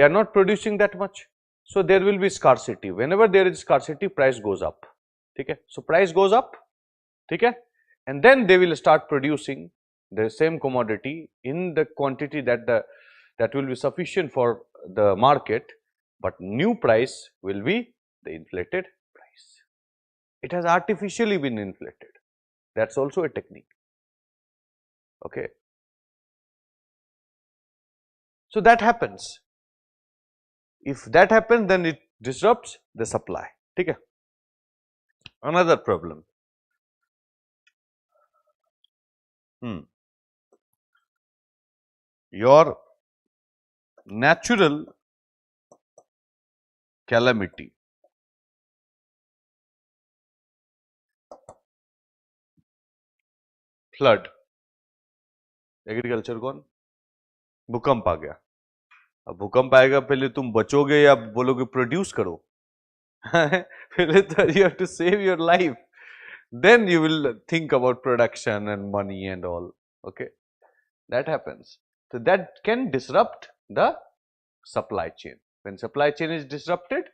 not producing that much. So there will be scarcity. Whenever there is scarcity, price goes up. Okay. So price goes up. Okay. And then they will start producing the same commodity in the quantity that will be sufficient for the market, but new price will be the inflated price. It has artificially been inflated. That's also a technique. Okay. So that happens. If that happens, then it disrupts the supply. ठीक है. Another problem. Your natural calamity. Flood. Agriculture कौन? भूकंप आ गया. अब भूकंप आएगा, पहले तुम बचोगे या बोलोगे प्रोड्यूस करो? पहले तो you have to save your life. Then you will think about production and money and all. Okay, that happens. So that can disrupt the supply chain. When supply chain is disrupted,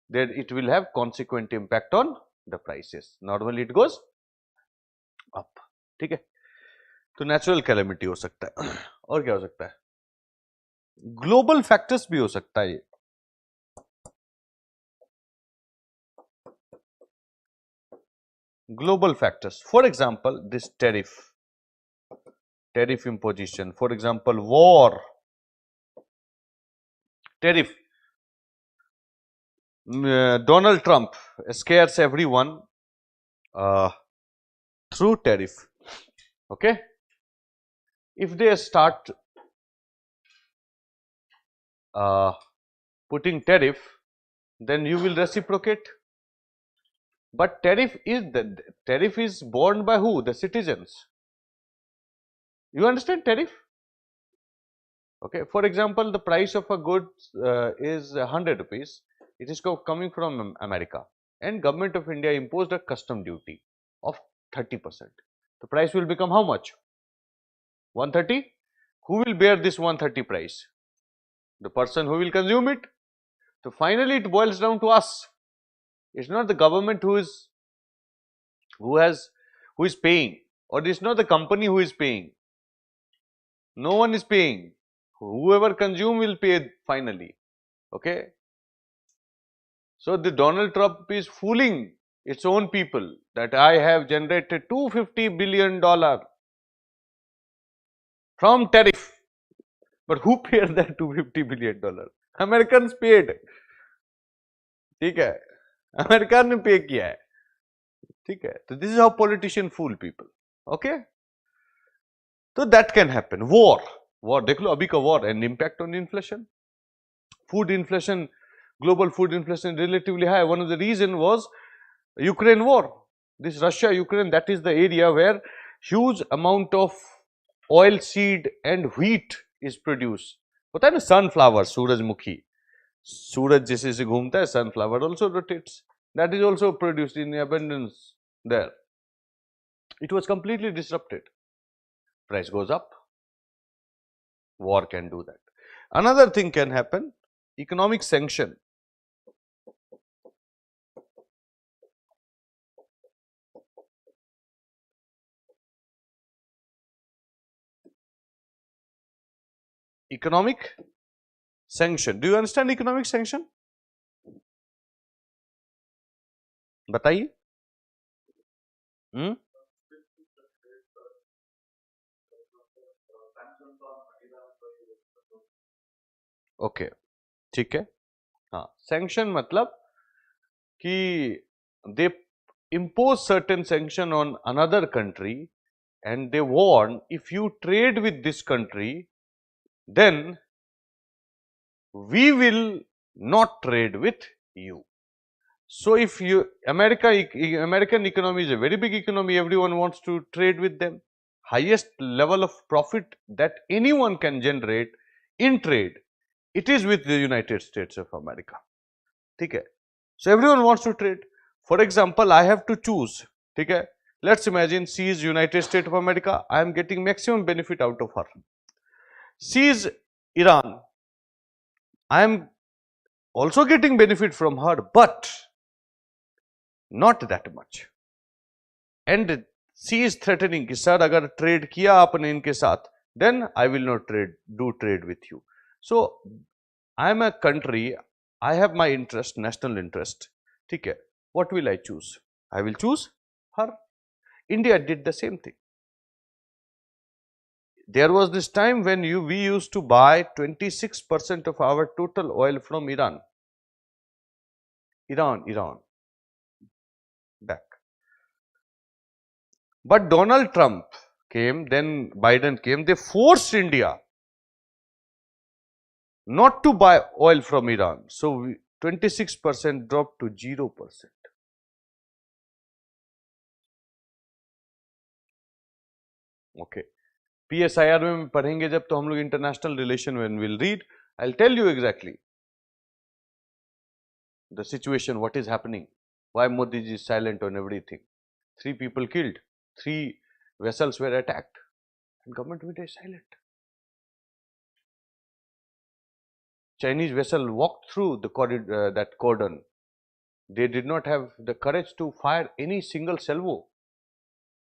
then it will have consequent impact on the prices. Normally it goes up. ठीक है. तो natural calamity हो सकता है. और क्या हो सकता है? ग्लोबल फैक्टर्स भी हो सकता है. Global factors. For example, this tariff imposition. For example, war, tariff. Donald Trump scares everyone through tariff. Okay. If they start putting tariff, then you will reciprocate. But tariff is borne by who? The citizens. You understand tariff? Okay. For example, the price of a good is 100 rupees. It is coming from America, and government of India imposed a custom duty of 30%. The price will become how much? 130. Who will bear this 130 price? The person who will consume it. So finally, it boils down to us. It's not the government who is paying, or it's not the company who is paying. No one is paying. Whoever consume will pay finally. Okay. So the Donald Trump is fooling its own people that I have generated $250 billion from tariff. But who paid that $250 billion? Americans paid. ठीक है. America ने पे किया है. ठीक है. तो this is how politicians fool people. Okay. So that can happen. War. देख लो अभी का war and impact on inflation. Food inflation, global food inflation relatively high. One of the reason was Ukraine war. This Russia-Ukraine, that is the area where huge amount of oil seed and wheat is produced. पता है ना, sunflower, सूरजमुखी. सूरज जैसे से घूमता है, sunflower also rotates. That is also produced in abundance there. It was completely disrupted. Price goes up. War can do that. Another thing can happen, economic sanction. Economic sanction. Do you understand economic sanction? बताइए. Okay. ठीक है. हाँ, sanction मतलब कि they impose certain sanction on another country and they warn, if you trade with this country, then we will not trade with you. So if American economy is a very big economy, everyone wants to trade with them. Highest level of profit that anyone can generate in trade, it is with the United States of America. ठीक है. So everyone wants to trade. For example, I have to choose. ठीक है. Let's imagine she is United States of America. I am getting maximum benefit out of her. She is Iran. I am also getting benefit from her, but not that much. And she is threatening कि sir अगर trade किया आपने इनके साथ, then I will not do trade with you. So I am a country, I have my interest, national interest. ठीक है. What will I choose? I will choose her. India did the same thing. There was this time when we used to buy 26% of our total oil from Iran. Iran. back. But Donald Trump came, then Biden came, they forced India not to buy oil from Iran. So 26% dropped to 0%. Okay. PSIR में पढ़ेंगे जब तो हम लोग international relation when we'll read, I'll tell you exactly the situation, what is happening, why Modi ji is silent on everything. 3 people killed, 3 vessels were attacked, and government is silent. Chinese vessel walked through the corridor, that cordon. They did not have the courage to fire any single salvo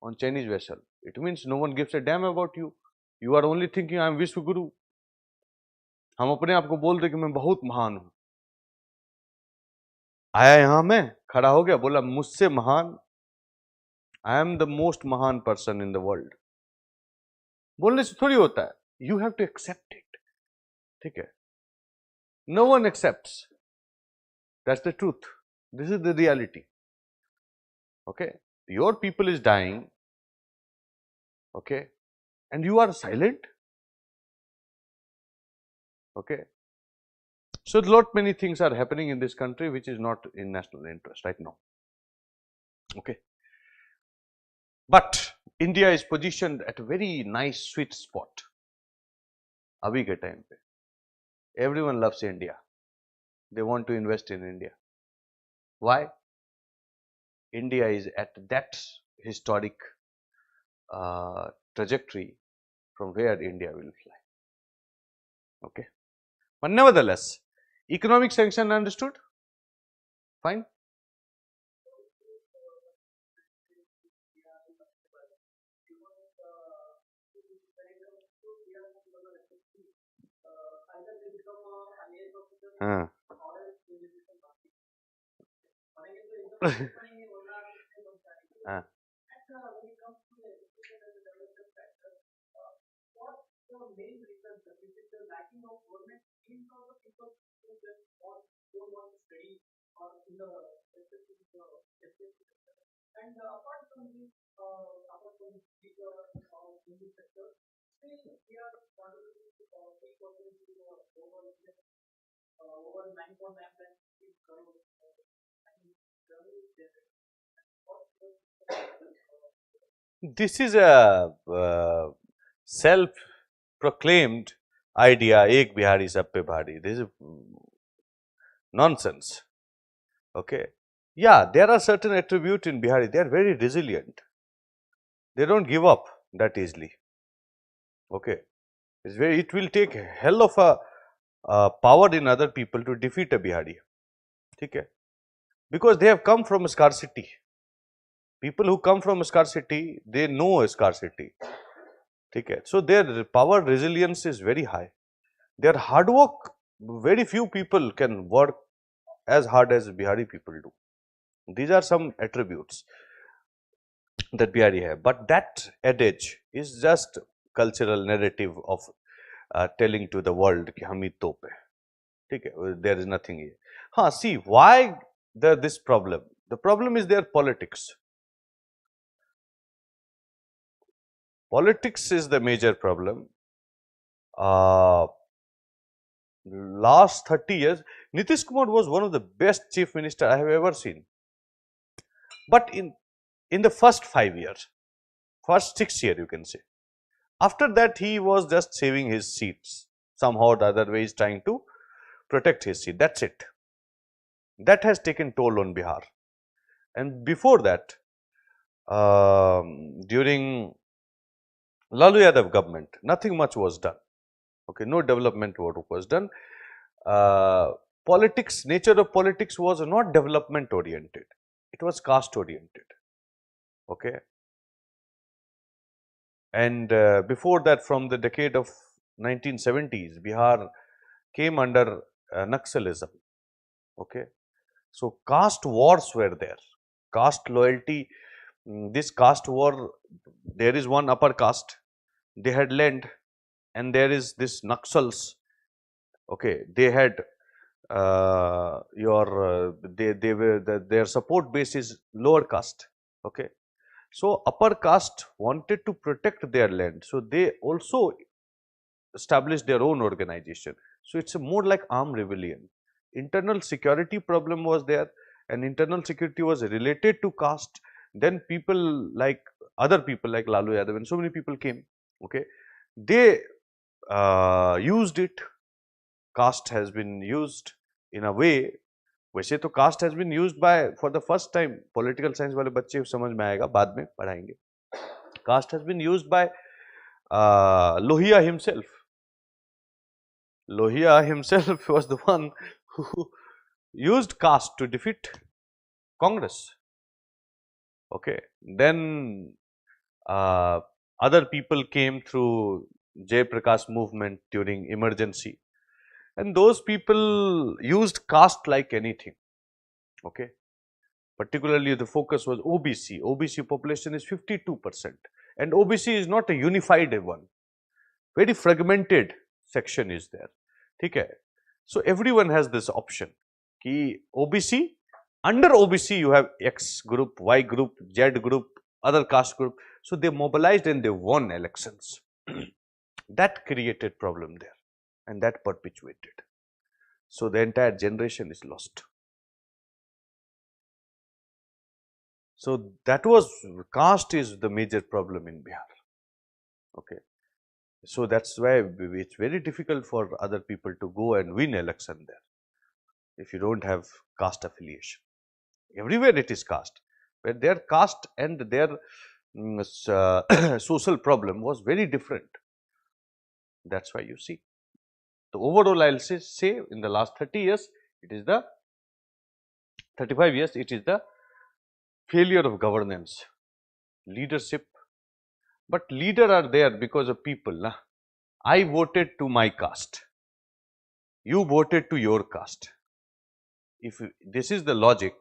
on Chinese vessel. It means no one gives a damn about you. You are only thinking I am विश्व गुरु. हम अपने आप को बोल दे कि मैं बहुत महान हूं. आया यहां में खड़ा हो गया, बोला मुझसे महान, आई एम द मोस्ट महान पर्सन इन द वर्ल्ड. बोलने से थोड़ी होता है, you have to accept it. ठीक है, no one accepts, that's the truth, this is the reality. Okay, your people is dying, okay, and you are silent. Okay, so lot many things are happening in this country which is not in national interest right now. Okay, but India is positioned at a very nice sweet spot. Abhi ke time pe everyone loves India, they want to invest in India. Why? India is at that historic trajectory from where India will fly. Okay, but nevertheless, economic sanction understood? Fine. This is a self-proclaimed idea, ek bihari sab pe bhari. This is nonsense. Okay, yeah, there are certain attributes in Bihari, they are very resilient, they don't give up that easily. Okay, it will take a hell of a power in other people to defeat a Bihari. Okay, because they have come from scarcity. People who come from scarcity, they know scarcity. Okay, so their power resilience is very high. Their hard work, very few people can work as hard as Bihari people do. These are some attributes that Bihari have, but that adage is just cultural narrative of telling to the world कि हम ही तोप है. ठीक है, there is nothing here. हाँ, see why this problem? The problem is their politics. Politics is the major problem. Last 30 years, Nitish Kumar was one of the best chief minister I have ever seen. But in the first 5 years, first 6 years you can say, after that he was just saving his seats. Somehow or the other way he is trying to protect his seat. That's it. That has taken toll on Bihar. And before that, during Lalu Yadav government, nothing much was done. Okay, no development work was done. Politics, nature of politics was not development oriented, it was caste oriented. Okay, and before that, from the decade of 1970s, Bihar came under Naxalism. Okay, so caste wars were there, caste loyalty. This caste war, there is one upper caste, they had land, and there is this Naxals. Okay, they had their support base is lower caste. Okay, so upper caste wanted to protect their land, so they also established their own organization. So it's a more like armed rebellion. Internal security problem was there, and internal security was related to caste. Then people like other people like Lalu Yadav and so many people came. Okay, they used it. Caste has been used in a way. वैसे तो caste has been used by for the first time, political science वाले बच्चे समझ में आएगा, बाद में पढ़ाएंगे. Caste has been used by Lohia himself. Lohia himself was the one who used caste to defeat Congress. Okay, then other people came through Jay Prakash movement during emergency, and those people used caste like anything. Okay, particularly the focus was OBC. OBC population is 52%, and OBC is not a unified one. Very fragmented section is there. ठीक है. So everyone has this option कि OBC, under OBC you have X group, Y group, Z group, other caste group. So they mobilized and they won elections. That created problem there, and that perpetuated. So the entire generation is lost. So that was, caste is the major problem in Bihar. Okay. So that's why it's very difficult for other people to go and win election there if you don't have caste affiliation. Everywhere it is caste, but their caste and their social problem was very different. That's why you see. So overall, I'll say in the last 30 years, it is the 35 years, it is the failure of governance, leadership. But leader are there because of people. Na? I voted to my caste. You voted to your caste. If this is the logic,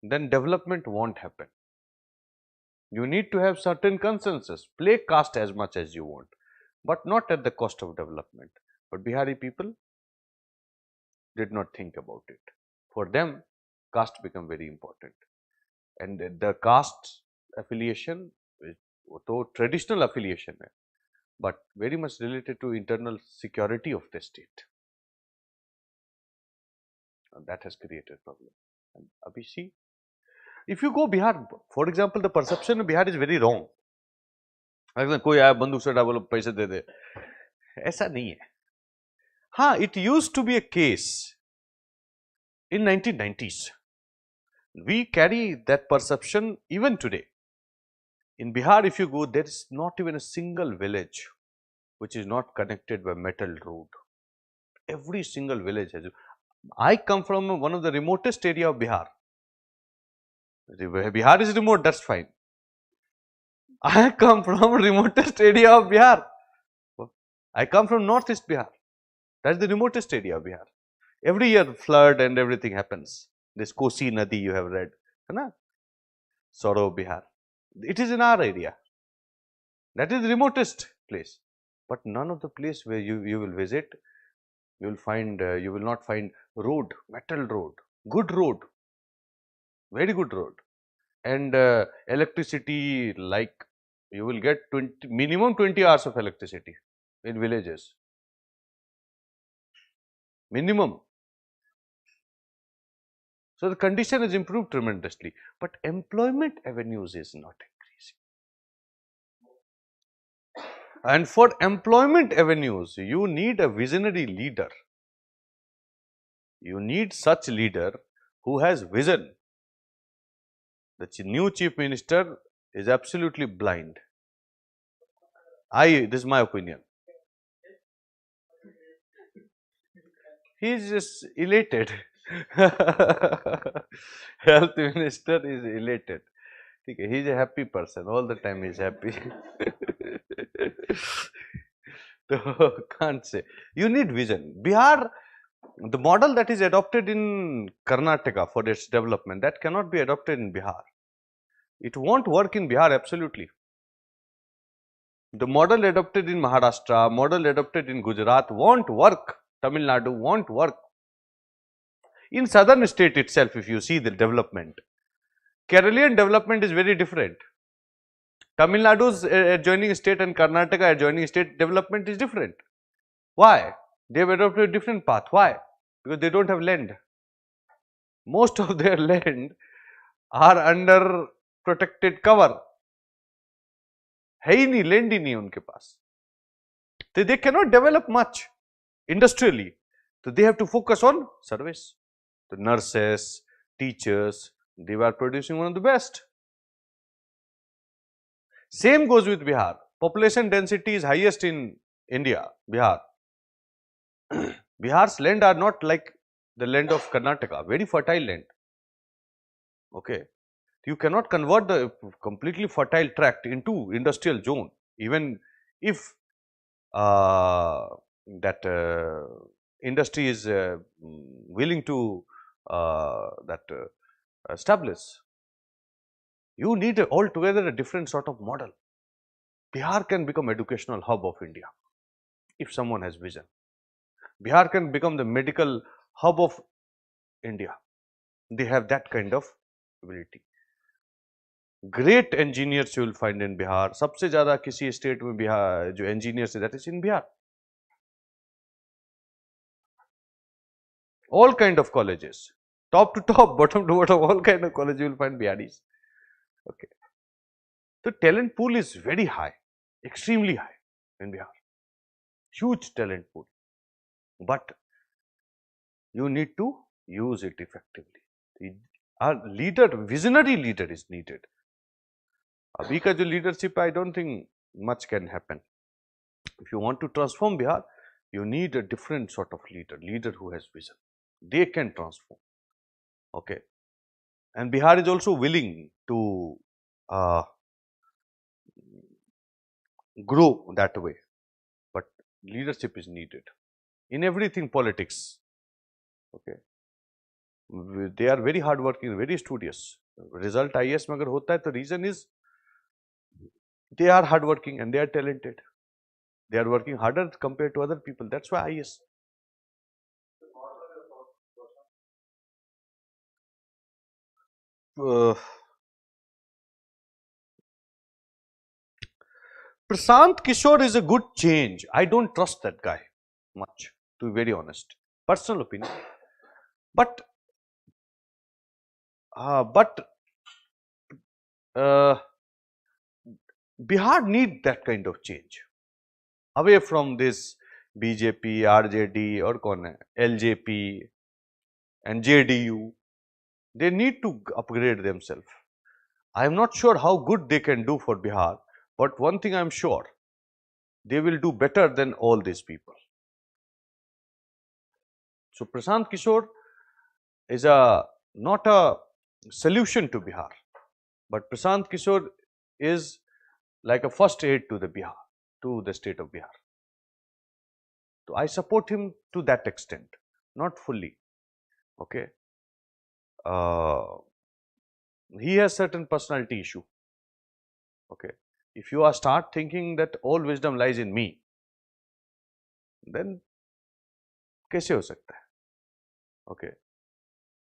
then development won't happen. You need to have certain consensus. Play caste as much as you want, but not at the cost of development. But Bihari people did not think about it. For them, caste became very important. And the caste affiliation, तो traditional affiliation है, but very much related to internal security of the state. And that has created problem. And abhi see, if you go Bihar, for example, the perception of Bihar is very wrong. अगर कोई आया बंदूक से बोलो पैसे दे दे, ऐसा नहीं है. हाँ, it used to be a case in 1990s. We carry that perception even today. In Bihar, if you go, there is not even a single village which is not connected by metal road. Every single village has. I come from one of the remotest area of Bihar. Bihar is remote, that's fine. I come from remotest area of Bihar. I come from northeast Bihar. That's the remotest area of Bihar. Every year flood and everything happens. This Kosi Nadi you have read, na? Sorrow Bihar. It is in our area. That is the remotest place. But none of the place where you will visit, you will find, you will not find road, metal road, good road, very good road. And electricity, like you will get minimum 20 hours of electricity in villages. Minimum. So the condition has improved tremendously, but employment avenues is not increasing. And for employment avenues, you need a visionary leader. You need such leader who has vision. The new chief minister is absolutely blind. This is my opinion. He is just elated. Health minister is elated. He is a happy person. All the time he is happy. So, can't say. You need vision. Bihar, the model that is adopted in Karnataka for its development, that cannot be adopted in Bihar. It won't work in Bihar, absolutely. The model adopted in Maharashtra, model adopted in Gujarat won't work. Tamil Nadu won't work. In southern state itself, if you see the development, Keralian development is very different. Tamil Nadu's adjoining state and Karnataka adjoining state development is different. Why? They have adopted a different path. Why? Because they don't have land. Most of their land are under protected cover. है ही नहीं, land ही नहीं उनके पास. They cannot develop much industrially. So they have to focus on service. The nurses, teachers, they were producing one of the best. Same goes with Bihar. Population density is highest in India, Bihar. Bihar's land are not like the land of Karnataka, very fertile land. Okay. You cannot convert the completely fertile tract into industrial zone, even if that industry is willing to establish. You need altogether a different sort of model. Bihar can become educational hub of India if someone has vision. Bihar can become the medical hub of India. They have that kind of ability. Great engineers you will find in Bihar. सबसे ज़्यादा किसी state में बिहार जो engineers that is in Bihar. All kind of colleges, top to top, bottom to bottom, all kind of colleges you will find Biharis. Okay. The talent pool is very high, extremely high in Bihar. Huge talent pool, but you need to use it effectively. A leader, visionary leader is needed. Abhi ka jo leadership, I don't think much can happen. If you want to transform Bihar, you need a different sort of leader who has vision. They can transform. Okay. And Bihar is also willing to grow that way, but leadership is needed in everything. Politics, okay, they are very hardworking, very studious. Result IAS में अगर होता है तो reason is they are hardworking and they are talented. They are working harder compared to other people. That's why IAS. Prashant Kishore is a good change. I don't trust that guy much, to be very honest. Personal opinion. But Bihar need that kind of change. Away from this BJP, RJD or कौन है LJP and JDU. They need to upgrade themselves. I am not sure how good they can do for Bihar, but one thing I am sure, they will do better than all these people. So Prashant Kishore is not a solution to Bihar, but Prashant Kishore is like a first aid to the Bihar, to the state of Bihar. So I support him to that extent, not fully. Okay. He has certain personality issue. Okay. If you start thinking that all wisdom lies in me, then कैसे हो सकता है? Okay.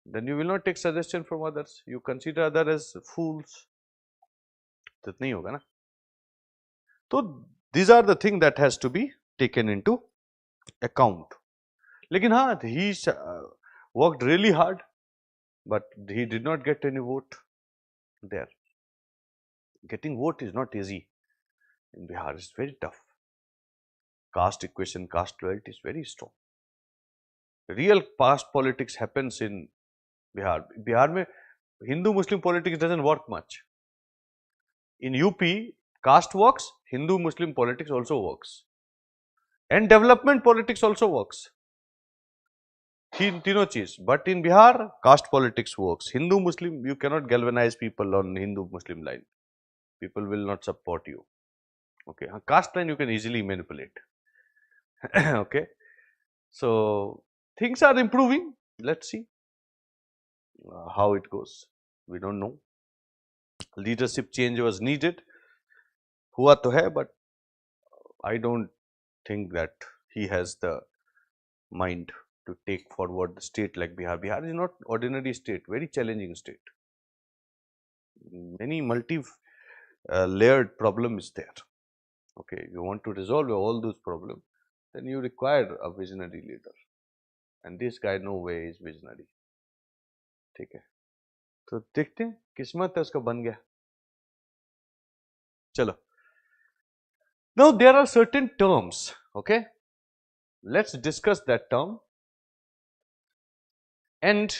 Then you will not take suggestion from others. You consider others as fools. तो नहीं होगा ना. So these are the things that has to be taken into account. लेकिन हाँ, he worked really hard, but he did not get any vote there. Getting vote is not easy in Bihar. It's very tough. Caste equation, caste loyalty is very strong. Real past politics happens in Bihar. Bihar में Hindu-Muslim politics doesn't work much. In UP, caste works, Hindu-Muslim politics also works. And development politics also works. तीनों चीज. But in Bihar, caste politics works. Hindu-Muslim, you cannot galvanize people on Hindu-Muslim line. People will not support you. Okay, caste line you can easily manipulate. Okay, so things are improving. Let's see how it goes. We don't know. Leadership change was needed. हुआ तो है, but I don't think that he has the mind to take forward the state like Bihar. Bihar is not ordinary state, very challenging state. Many layered problem is there. Okay, you want to resolve all those problems, then you require a visionary leader, and this guy no way is visionary. ठीक है, तो देखते हैं किस्मत है उसका बन गया. चलो. Now there are certain terms. Okay, let's discuss that term, and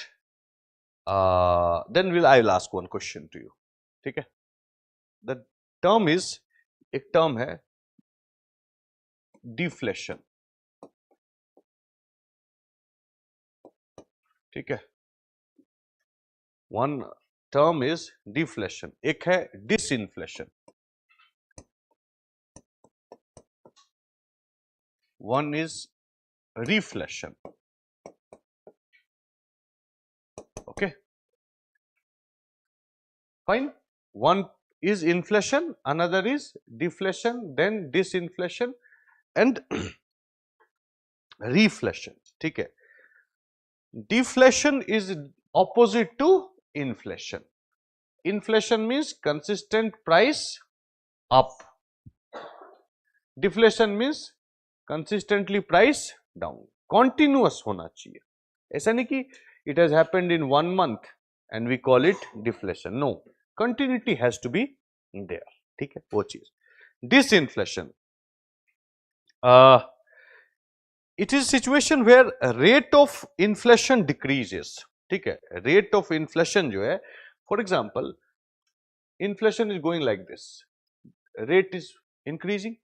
then I'll ask one question to you. ठीक है. The term is, एक term है deflation. ठीक है. One term is deflation. एक है disinflation. One is reflation. Okay. Fine. One is inflation, another is deflation, then disinflation and reflation. ठीक है. Deflation is opposite to inflation. Inflation means consistent price up. Deflation means consistently price down. Continuous होना चाहिए. ऐसा नहीं कि it has happened in 1 month and we call it deflation. No, continuity has to be there. ठीक है, वो चीज. Disinflation. It is situation where rate of inflation decreases. ठीक है, rate of inflation जो है, for example, inflation is going like this, rate is increasing,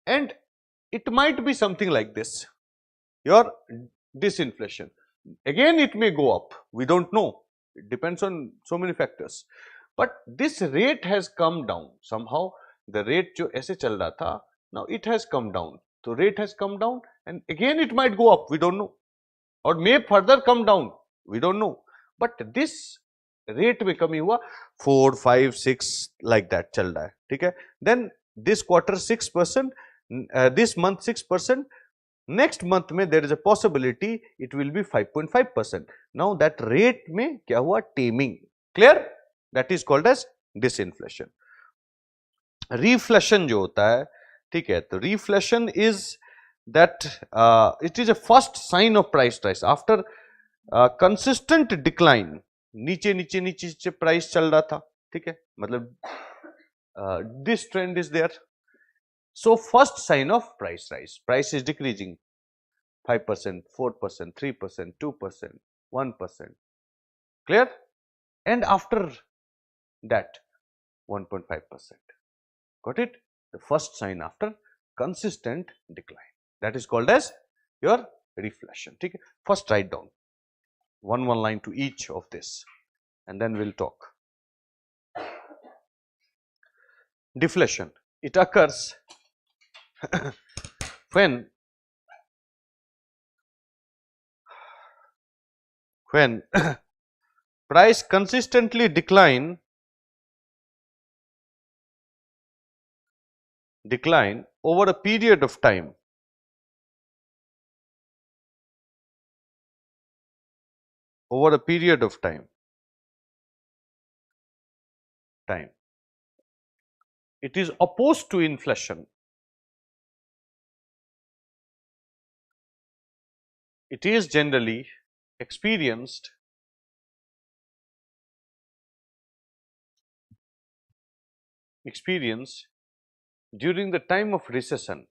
and it might be something like this, your disinflation. Again, it may go up, we don't know, it depends on so many factors, but this rate has come down somehow. The rate जो ऐसे चल रहा था, now it has come down. So rate has come down and again it might go up, we don't know, or may further come down, we don't know, but this rate में कमी हुआ 4, 5, 6 like that चल रहा है. ठीक है. Then this quarter 6%, this month 6%, next month में there is a possibility it will be 5.5%. Now that rate में क्या हुआ, taming. Clear? That is called as disinflation. Reflation जो होता है, ठीक है, तो reflation is that it is a first sign of price rise after consistent decline. नीचे नीचे नीचे प्राइस चल रहा था, ठीक है, मतलब this trend is there. So first sign of price rise, price is decreasing 5%, 4%, 3%, 2%, 1%. Clear? And after that 1.5%. Got it? The first sign after consistent decline. That is called as your reflation. ठीक है? First write down one line to each of this and then we'll talk. Deflation. It occurs when price consistently decline over a period of time. Over a period of time. It is opposed to inflation. It is generally experienced during the time of recession.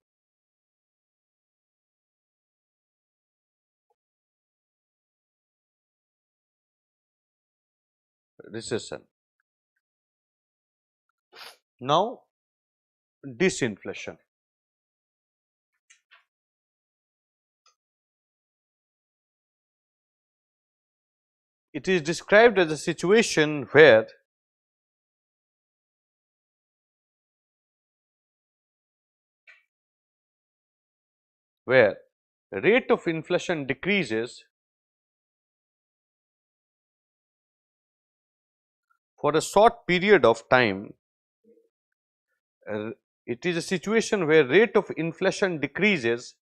Now, disinflation. It is described as a situation where rate of inflation decreases for a short period of time. It is a situation where rate of inflation decreases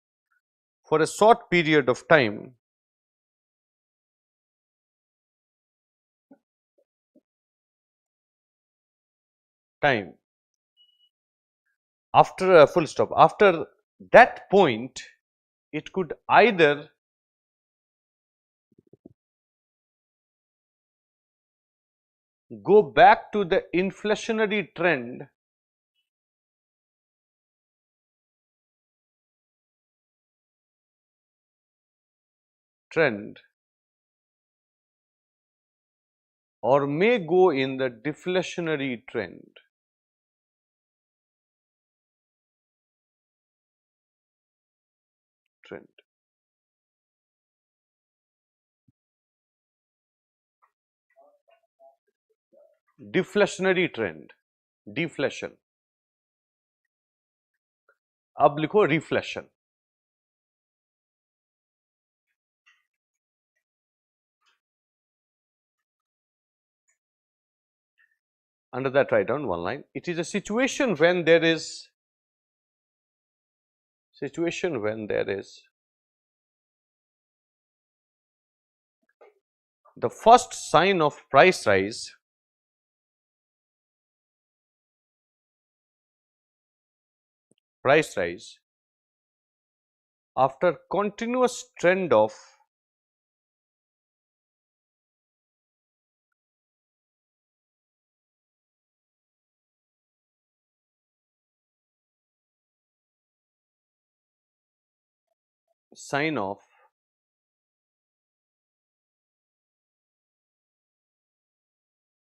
for a short period of time, after a full stop, after that point, it could either go back to the inflationary trend or may go in the deflationary trend. Deflationary trend, deflation. अब लिखो reflation. Under that, write down one line. It is a situation when there is the first sign of price rise after continuous trend of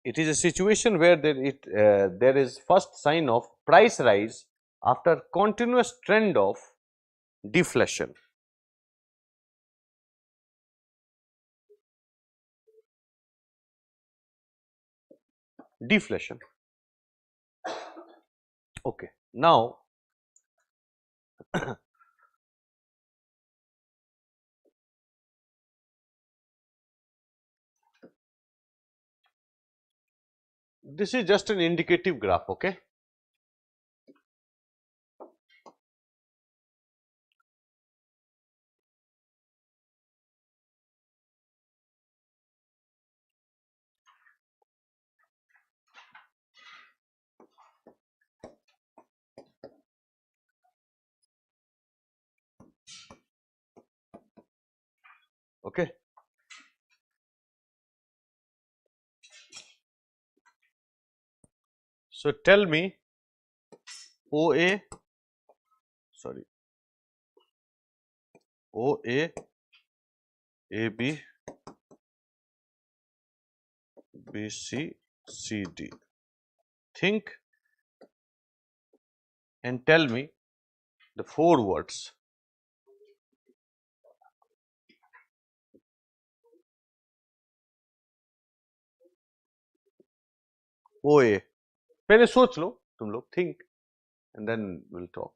it is a situation where there is first sign of price rise after continuous trend of deflation. Deflation. Okay. Now, this is just an indicative graph, okay? Okay. So tell me OA, AB, BC, CD. Think and tell me the 4 words. OA. पहले सोच लो तुम लोग, think and then we'll talk.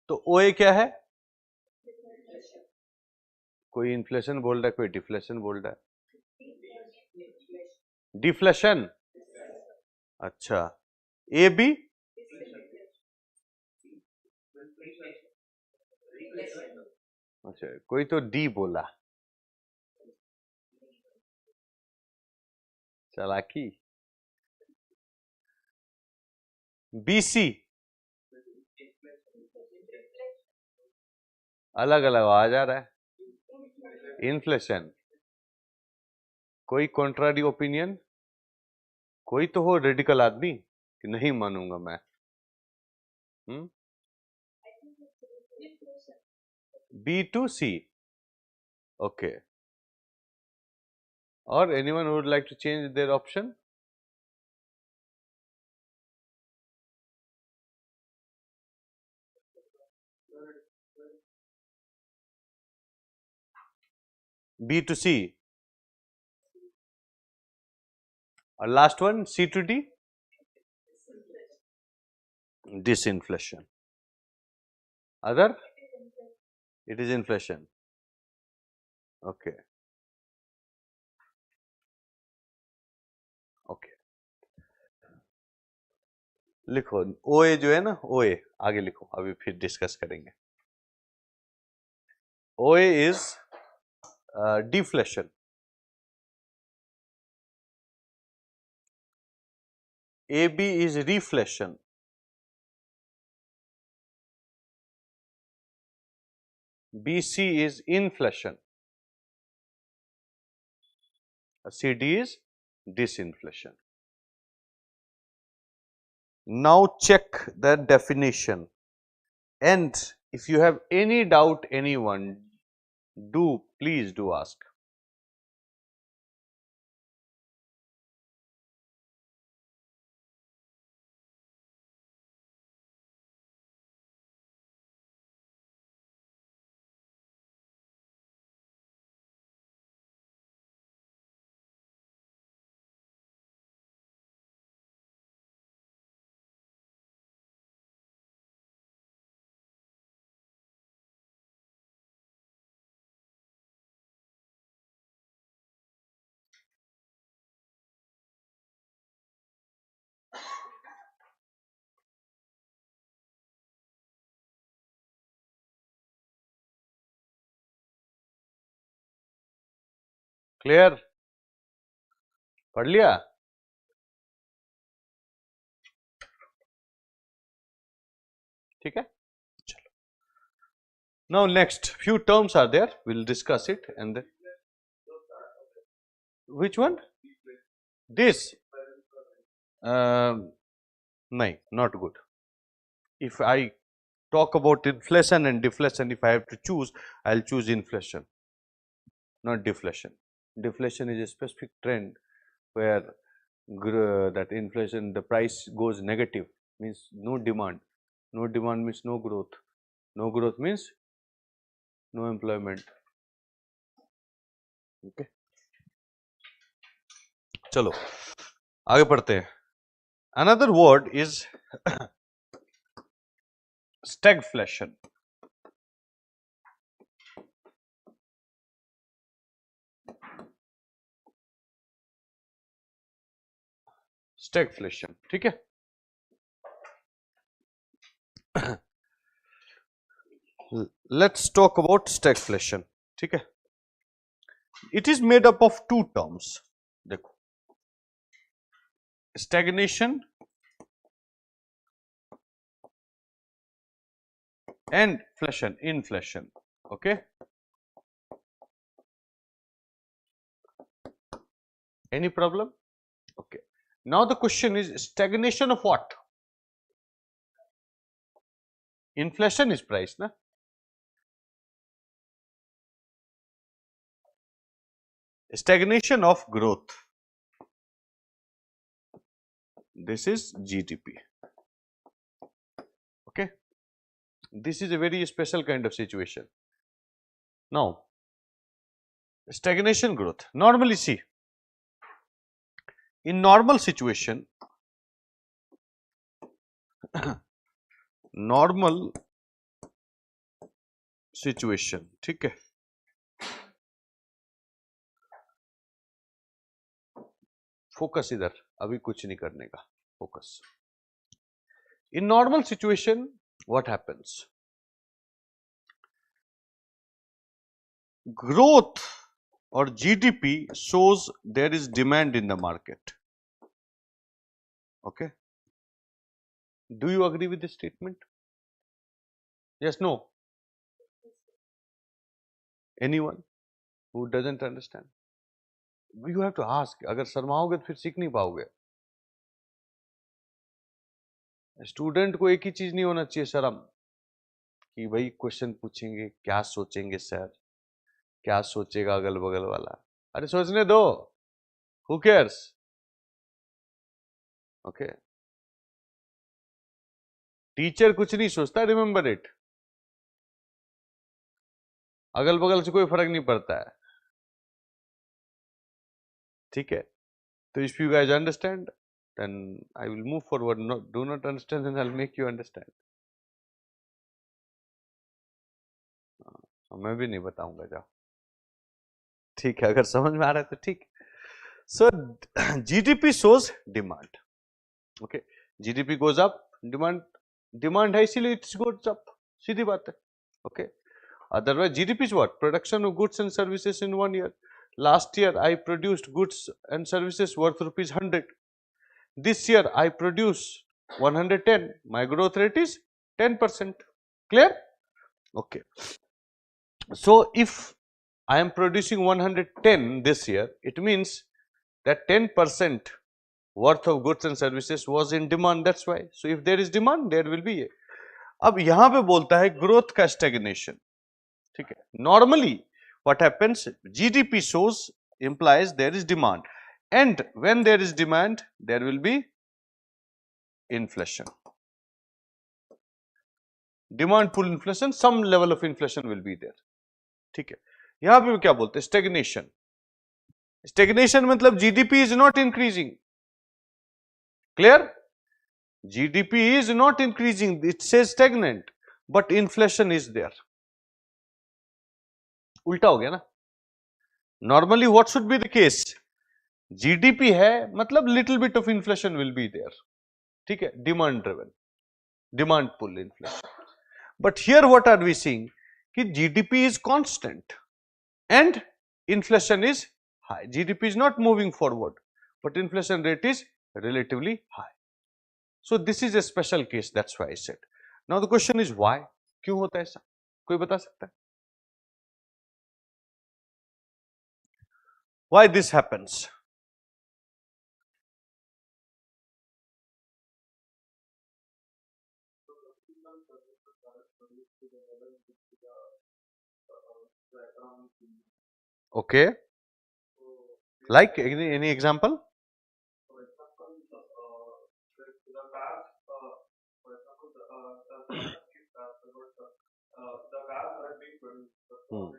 तो OA क्या है? कोई inflation बोल रहा है, कोई डिफ्लेशन बोल रहा है. डिफ्लेशन. अच्छा. AB? अच्छा, कोई तो D बोला. चालाकी. BC? अलग अलग आवाज आ रहा है. इन्फ्लेशन. कोई कॉन्ट्रारी ओपिनियन? कोई तो हो रेडिकल आदमी कि नहीं मानूंगा मैं. B to C. Okay. Or anyone who would like to change their option? B to C. और last one C to D, disinflation. Other, it is inflation. Okay. Okay. लिखो OA जो है ना, OA आगे लिखो, अभी फिर डिस्कस करेंगे. OA is deflation. AB is reflation. BC is inflation. CD is disinflation. Now check the definition, and if you have any doubt, anyone, please do ask. Clear? पढ़ लिया? ठीक है? चलो. Now next few terms are there. We'll discuss it and then. Which one? This. No, not good. If I talk about inflation and deflation, if I have to choose, I'll choose inflation, not deflation. Deflation is a specific trend where that inflation, the price goes negative, means no demand. No demand means no growth. No growth means no employment. Okay. चलो आगे पढ़ते हैं. Another word is stagflation. Stagflation, ठीक है. Let's talk about stagflation. ठीक है. It is made up of two terms. देखो, stagnation and inflation. Okay. Any problem? Okay. Now the question is stagnation of what? Inflation is price, na? Stagnation of growth. This is GDP. Okay. This is a very special kind of situation. Now, stagnation growth. Normally, see, in normal situation, ठीक है. Focus इधर, अभी कुछ नहीं करने का, focus. In normal situation, what happens? Growth or GDP shows there is demand in the market. Okay. Do you agree with this statement? Yes, no? Anyone who doesn't understand? You have to ask. अगर शर्माओगे तो फिर सीख नहीं पाओगे. Student को एक ही चीज नहीं होना चाहिए, शर्म, कि भाई क्वेश्चन पूछेंगे, क्या सोचेंगे सर, क्या सोचेगा अगल बगल वाला. अरे सोचने दो. Who cares? Okay. टीचर कुछ नहीं सोचता, रिमेंबर इट. अगल बगल से कोई फर्क नहीं पड़ता है. ठीक है. So if you guys understand, then I will move forward. No, do not understand, then I'll make you understand. मैं भी नहीं बताऊंगा, जाओ, ठीक है, अगर समझ में आ रहा है तो ठीक. So GDP shows demand. Okay, GDP goes up, demand है इसीलिए it goes up. सीधी बात है. Okay. Otherwise, GDP is what? Production of goods and services in 1 year. Last year, I produced goods and services worth rupees 100. This year, I produce 110. My growth rate is 10%. Clear? Okay. So, if I am producing 110 this year, it means that 10% worth of goods and services was in demand. That's why. So, if there is demand, there will be. अब यहाँ पे बोलता है growth का stagnation. ठीक है. Normally, what happens? GDP shows implies there is demand, and when there is demand, there will be inflation. Demand pull inflation, some level of inflation will be there. ठीक है. यहाँ पे क्या बोलते हैं? Stagnation. Stagnation मतलब GDP is not increasing. Clear? GDP is not increasing. It says stagnant, but inflation is there. उल्टा हो गया ना. Normally, what should be the case? GDP है मतलब little bit of inflation will be there. ठीक है, demand driven, demand pull inflation. But here what are we seeing? कि GDP is constant and inflation is high. GDP is not moving forward, but inflation rate is relatively high. So this is a special case. That's why I said. Now the question is why? क्यों होता है ऐसा? कोई बता सकता है? Why this happens? Okay. Like any example? Hmm.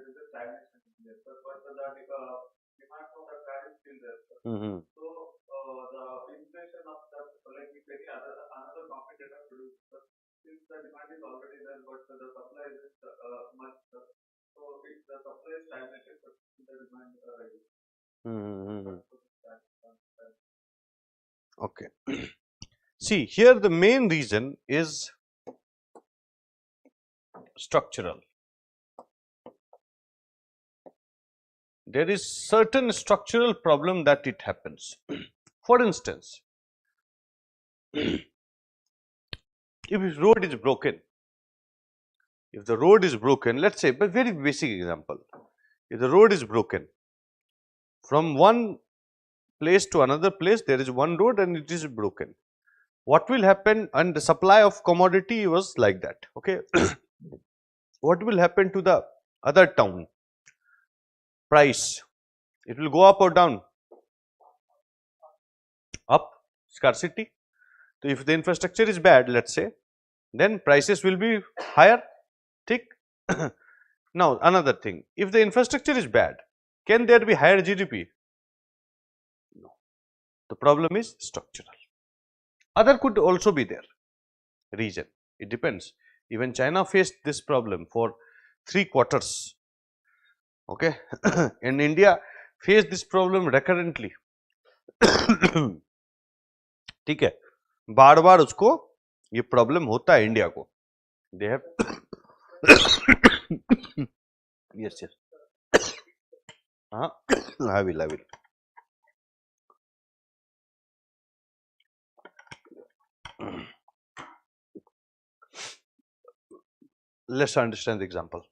Mm-hmm. Mm-hmm. Okay. See, here the main reason is structural. There is certain structural problem that it happens. For instance, if road is broken, let's say, but very basic example, if the road is broken, from one place to another place, there is one road and it is broken. What will happen? And the supply of commodity was like that. Okay. What will happen to the other town? Price. It will go up or down? Up. Scarcity. So if the infrastructure is bad, let's say, then prices will be higher. Thick. Now another thing. If the infrastructure is bad, can there be higher GDP? No. The problem is structural. Other could also be there. Region. It depends. Even China faced this problem for 3 quarters. Okay. And India faced this problem recurrently. ठीक है, बार बार उसको ये problem होता है India को. They have yes yes हाँ, I will. Let's understand the example.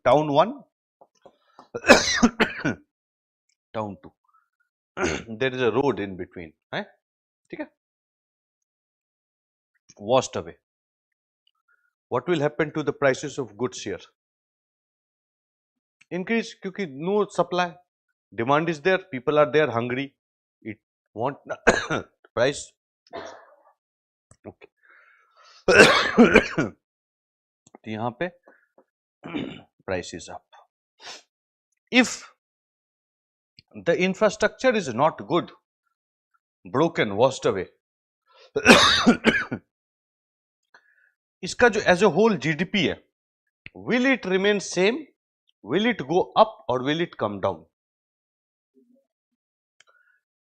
Town 1, town 2. There is a road in between. ठीक है? Washed away. What will happen to the prices of goods here? Increase, क्योंकि no supply. Demand is there. People are there hungry. It want price. Okay. तो यहाँ पे price is up. If the infrastructure is not good, broken, washed away. इसका जो as a whole GDP है, will it remain same? Will it go up or will it come down?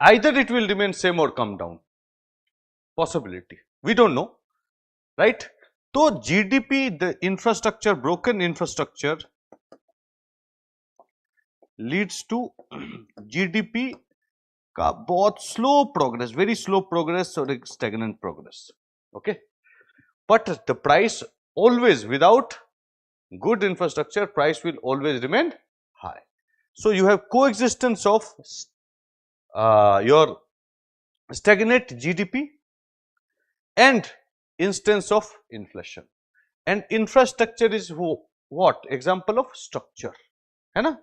Either it will remain same or come down. Possibility. We don't know, right? So GDP, the infrastructure, broken infrastructure leads to GDP का बहुत slow progress, very slow progress or stagnant progress. Okay, but the price always, without good infrastructure, price will always remain high. So you have coexistence of your stagnant GDP and instance of inflation. And infrastructure is what? Example of structure, है ना?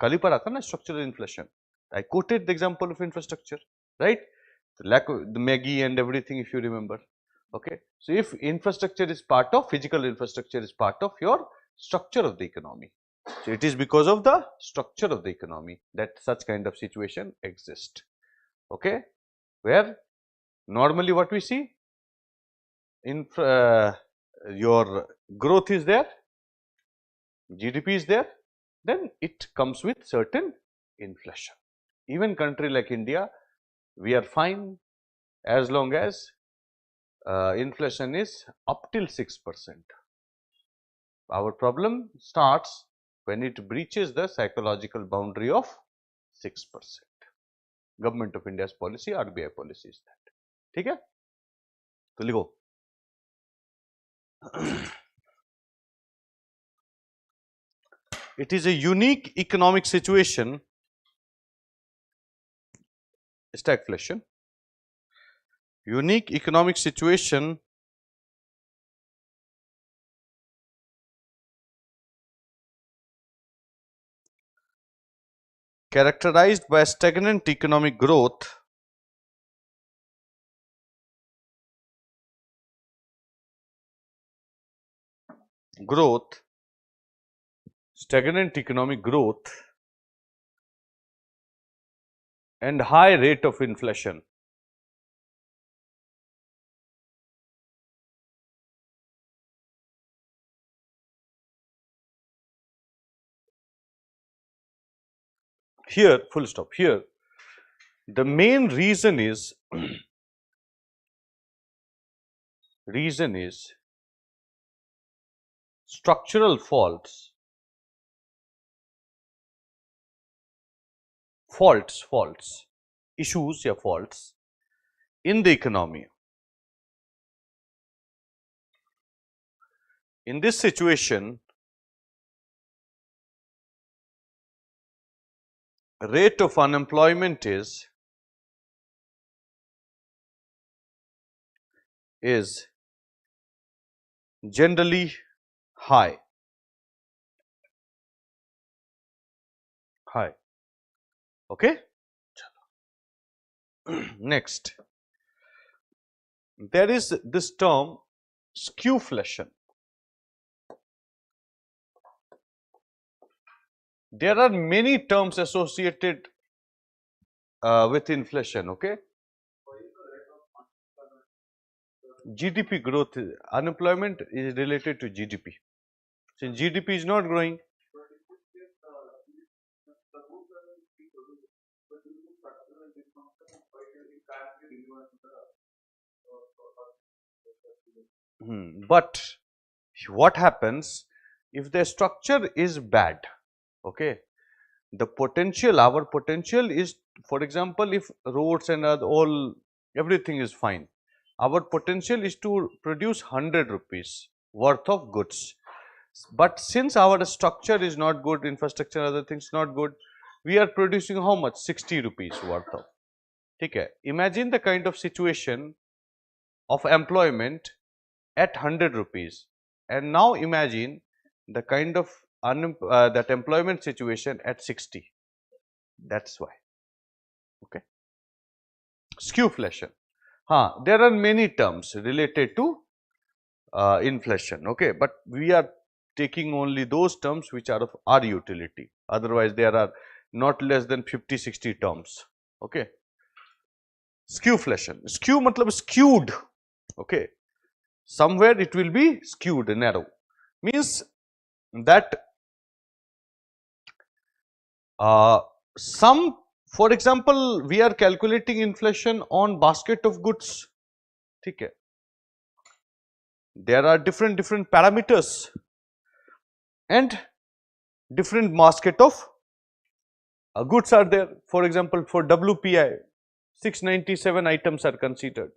कल ही पढ़ा था ना structural inflation. I quoted the example of infrastructure, right? The lack of the Maggie and everything, if you remember. Okay, so if infrastructure is part of, physical infrastructure is part of your structure of the economy. So it is because of the structure of the economy that such kind of situation exists. Okay, where normally what we see, your growth is there, GDP is there, then it comes with certain inflation. Even country like India, we are fine as long as inflation is up till 6%. Our problem starts when it breaches the psychological boundary of 6%. Government of India's policy, RBI policy is that. ठीक है? तो लिखो. It is a unique economic situation, stagflation, unique economic situation characterized by stagnant economic growth stagnant economic growth and high rate of inflation. Here, full stop. Here, the main reason is structural faults, issues or faults in the economy. In this situation, rate of unemployment is generally high. Okay. Next, there is this term skewflation. There are many terms associated with inflation. Okay. GDP growth, unemployment is related to GDP. Since GDP is not growing, but what happens if the structure is bad? Okay, the potential, our potential is, for example, if roads and everything is fine, our potential is to produce 100 rupees worth of goods. But since our structure is not good, infrastructure, other things not good, we are producing how much? 60 rupees worth of. Okay, imagine the kind of situation of employment at 100 rupees, and now imagine the kind of that employment situation at 60. That's why. Okay, skewflation. There are many terms related to inflation. Okay, but we are taking only those terms which are of our utility. Otherwise, there are not less than 50-60 terms. Okay. Skewflation. Skew matlab skewed. Okay. Somewhere it will be skewed, narrow. Means that some, for example, we are calculating inflation on basket of goods. Okay. There are different parameters and different basket of goods are there. For example, for WPI, 697 items are considered,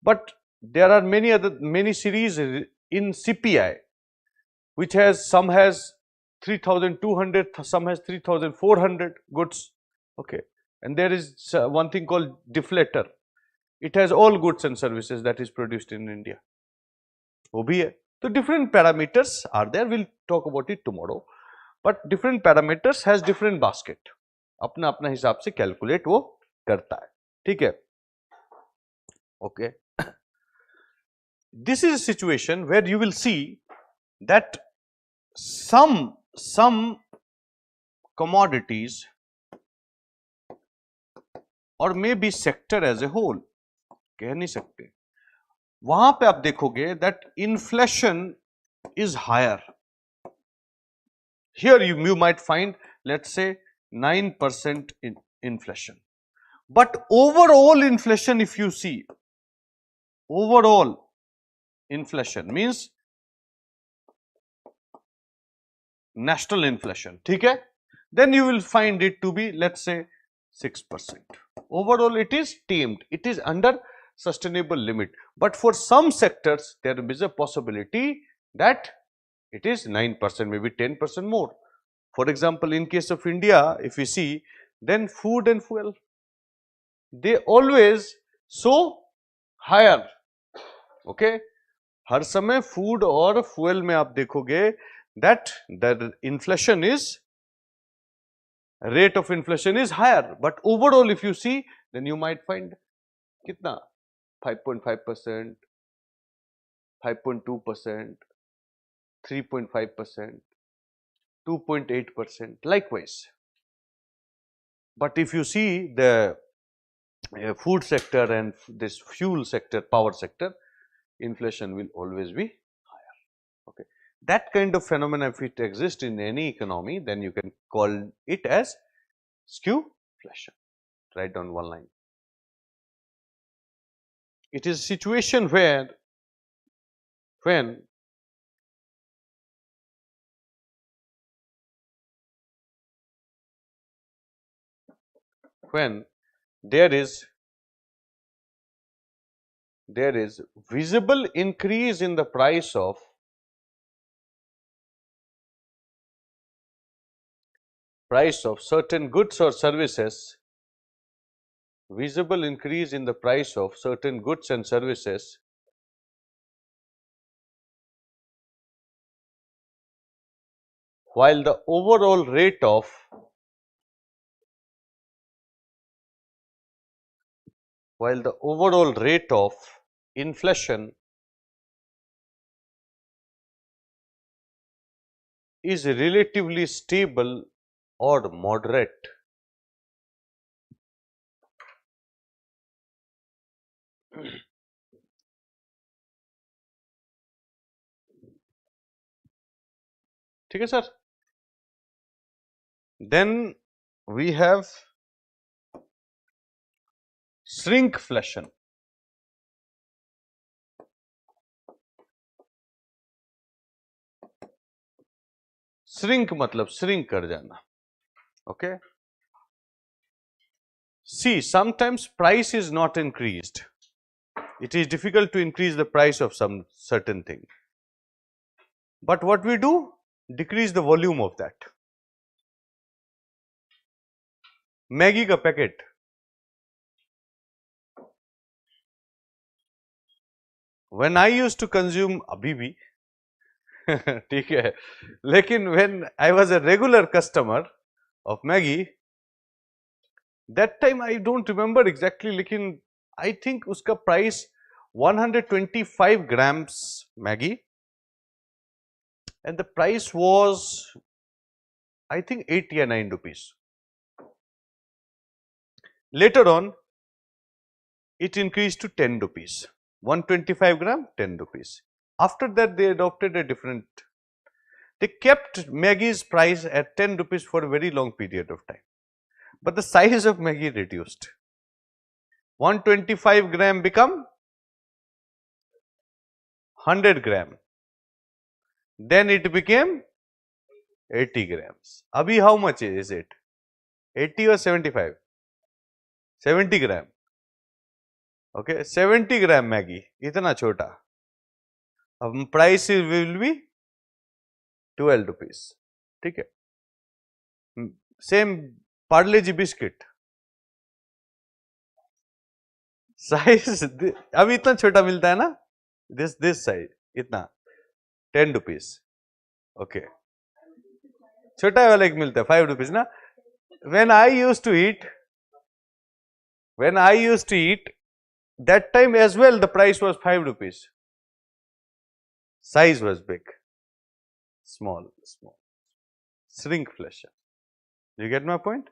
but there are many series in CPI, which has some has 3,200, some has 3,400 goods. Okay, and there is one thing called deflator. It has all goods and services that is produced in India. वो भी है. So different parameters are there. We'll talk about it tomorrow. But different parameters has different basket. अपना अपना हिसाब से calculate वो करता है. ठीक है. Okay. This is a situation where you will see that some commodities or maybe sector as a whole, कह नहीं सकते, वहां पे आप देखोगे that inflation is higher. Here you might find, let's say, 9% in inflation. But overall inflation, if you see, overall inflation means national inflation, ठीक है? Then you will find it to be, let's say, 6%. Overall it is tamed, it is under sustainable limit. But for some sectors, there is a possibility that it is 9%, maybe 10% more. For example, in case of India, if we see, then food and fuel, they always show higher. Okay, हर समय food और fuel में आप देखोगे that the inflation is, rate of inflation is higher. But overall, if you see, then you might find कितना 5.5%, 5.2%, 3.5%, 2.8%, likewise. But if you see the food sector and this fuel sector, power sector, inflation will always be higher. Okay, that kind of phenomena, if it exists in any economy, then you can call it as skewflation. Write down one line. It is a situation where when there is visible increase in the price of certain goods or services, visible increase in the price of certain goods and services while the overall rate of inflation is relatively stable or moderate. ठीक है sir? Then we have shrinkflation. Shrink मतलब shrink कर जाना. Okay. See, sometimes price is not increased. It is difficult to increase the price of some certain thing. But what we do? Decrease the volume of that. Maggi का packet, when I used to consume, अभी भी ठीक है, लेकिन when I was a regular customer of Maggi, that time I don't remember exactly, लेकिन I think उसका price 125 grams Maggi, and the price was I think 8 or 9 rupees. Later on, it increased to 10 rupees. 125 gram, 10 rupees. After that, they adopted a different. They kept Maggie's price at 10 rupees for a very long period of time. But the size of Maggie reduced. 125 gram become 100 gram. Then it became 80 grams. Abhi how much is it? 80 or 75? 70 gram. Okay, 70 gram Maggie. इतना छोटा. अब price will be 12 rupees. ठीक है. Same Parle G biscuit. Size अभी इतना छोटा मिलता है ना? This size इतना 10 rupees. Okay. छोटा वाला एक मिलता है 5 rupees ना? When I used to eat, that time as well the price was 5 rupees. Size was big, small. Shrinkflation. You get my point?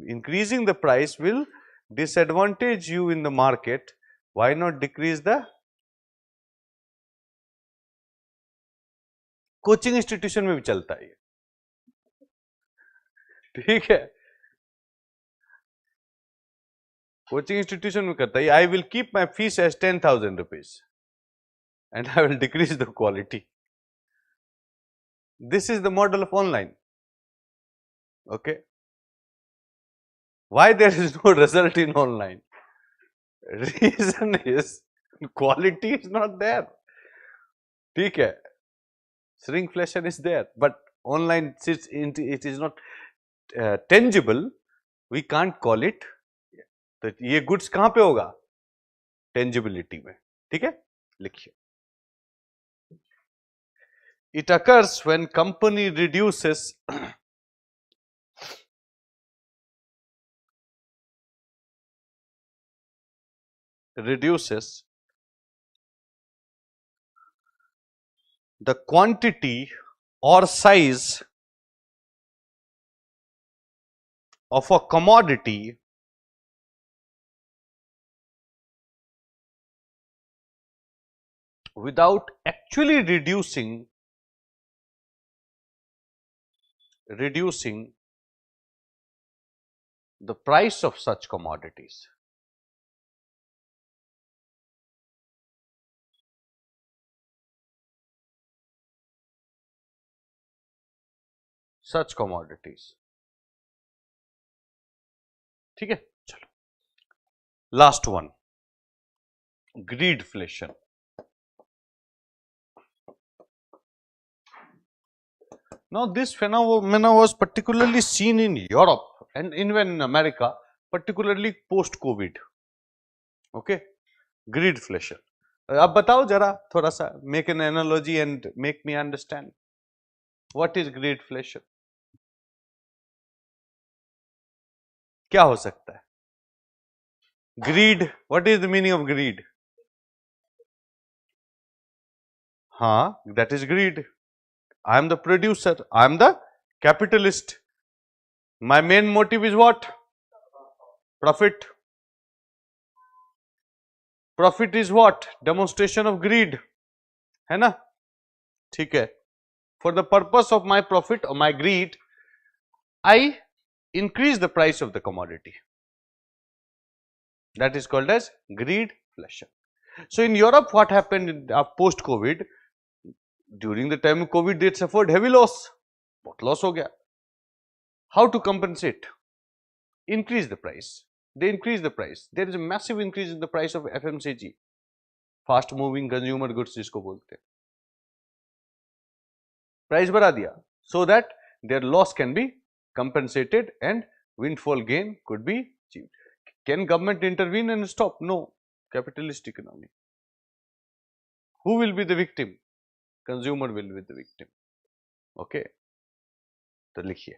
Increasing the price will disadvantage you in the market. Why not decrease the? Coaching institution में भी चलता है ये, ठीक है. Coaching institution में करता है. I will keep my fees as 10,000 rupees and I will decrease the quality. This is the model of online. Okay. Why there is no result in online? Reason is quality is not there. ठीक है. Shrinkflation is there, but online since it is not tangible, we can't call it. तो ये goods कहाँ पे होगा? Tangibility में. ठीक है? लिखिए. It occurs when company reduces the quantity or size of a commodity without actually reducing the price of such commodities. Such commodities. ठीक है, चलो. Last one, greedflation. Now this phenomena was particularly seen in Europe and even in America, particularly post-COVID. Okay, greedflation. अब बताओ जरा थोड़ा सा, make an analogy and make me understand. What is greedflation? क्या हो सकता है? Greed. What is the meaning of greed? हाँ, that is greed. I am the producer. I am the capitalist. My main motive is what? Profit. Profit is what? Demonstration of greed. है ना? ठीक है. For the purpose of my profit or my greed, I increase the price of the commodity. That is called as greedflation. So in Europe, what happened in post-COVID? During the time of COVID, they suffered heavy loss. बहुत loss हो गया. How to compensate? Increase the price. They increase the price. There is a massive increase in the price of FMCG, fast moving consumer goods जिसको बोलते हैं. Price बढ़ा दिया so that their loss can be compensated and windfall gain could be achieved. Can government intervene and stop? No. Capitalist economy. Who will be the victim? Consumer will be the victim. Okay. तो लिखिए.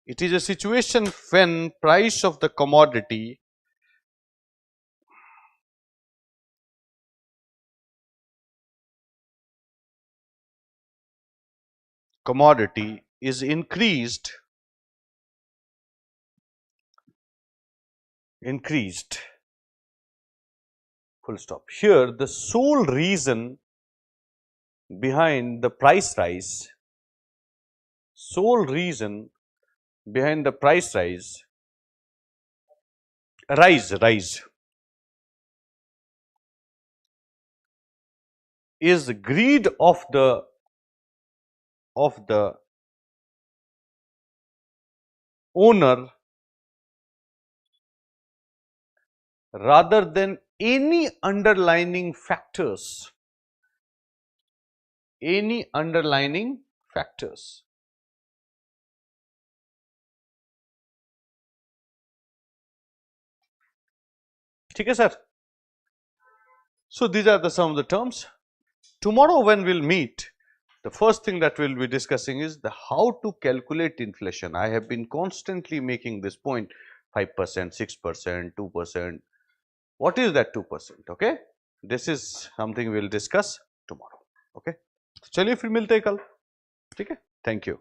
It is a situation when price of the commodity is increased increased, full stop. Here the sole reason behind the price rise, sole reason behind the price rise is greed of the owner rather than any underlying factors, any underlying factors. ठीक है sir? So these are some of the terms. Tomorrow when we'll meet, the first thing that we'll be discussing is the how to calculate inflation. I have been constantly making this point, 5%, 6%, 2%. What is that 2%? Okay, this is something we'll discuss tomorrow. Okay, चलिए फिर मिलते हैं कल. ठीक है, thank you.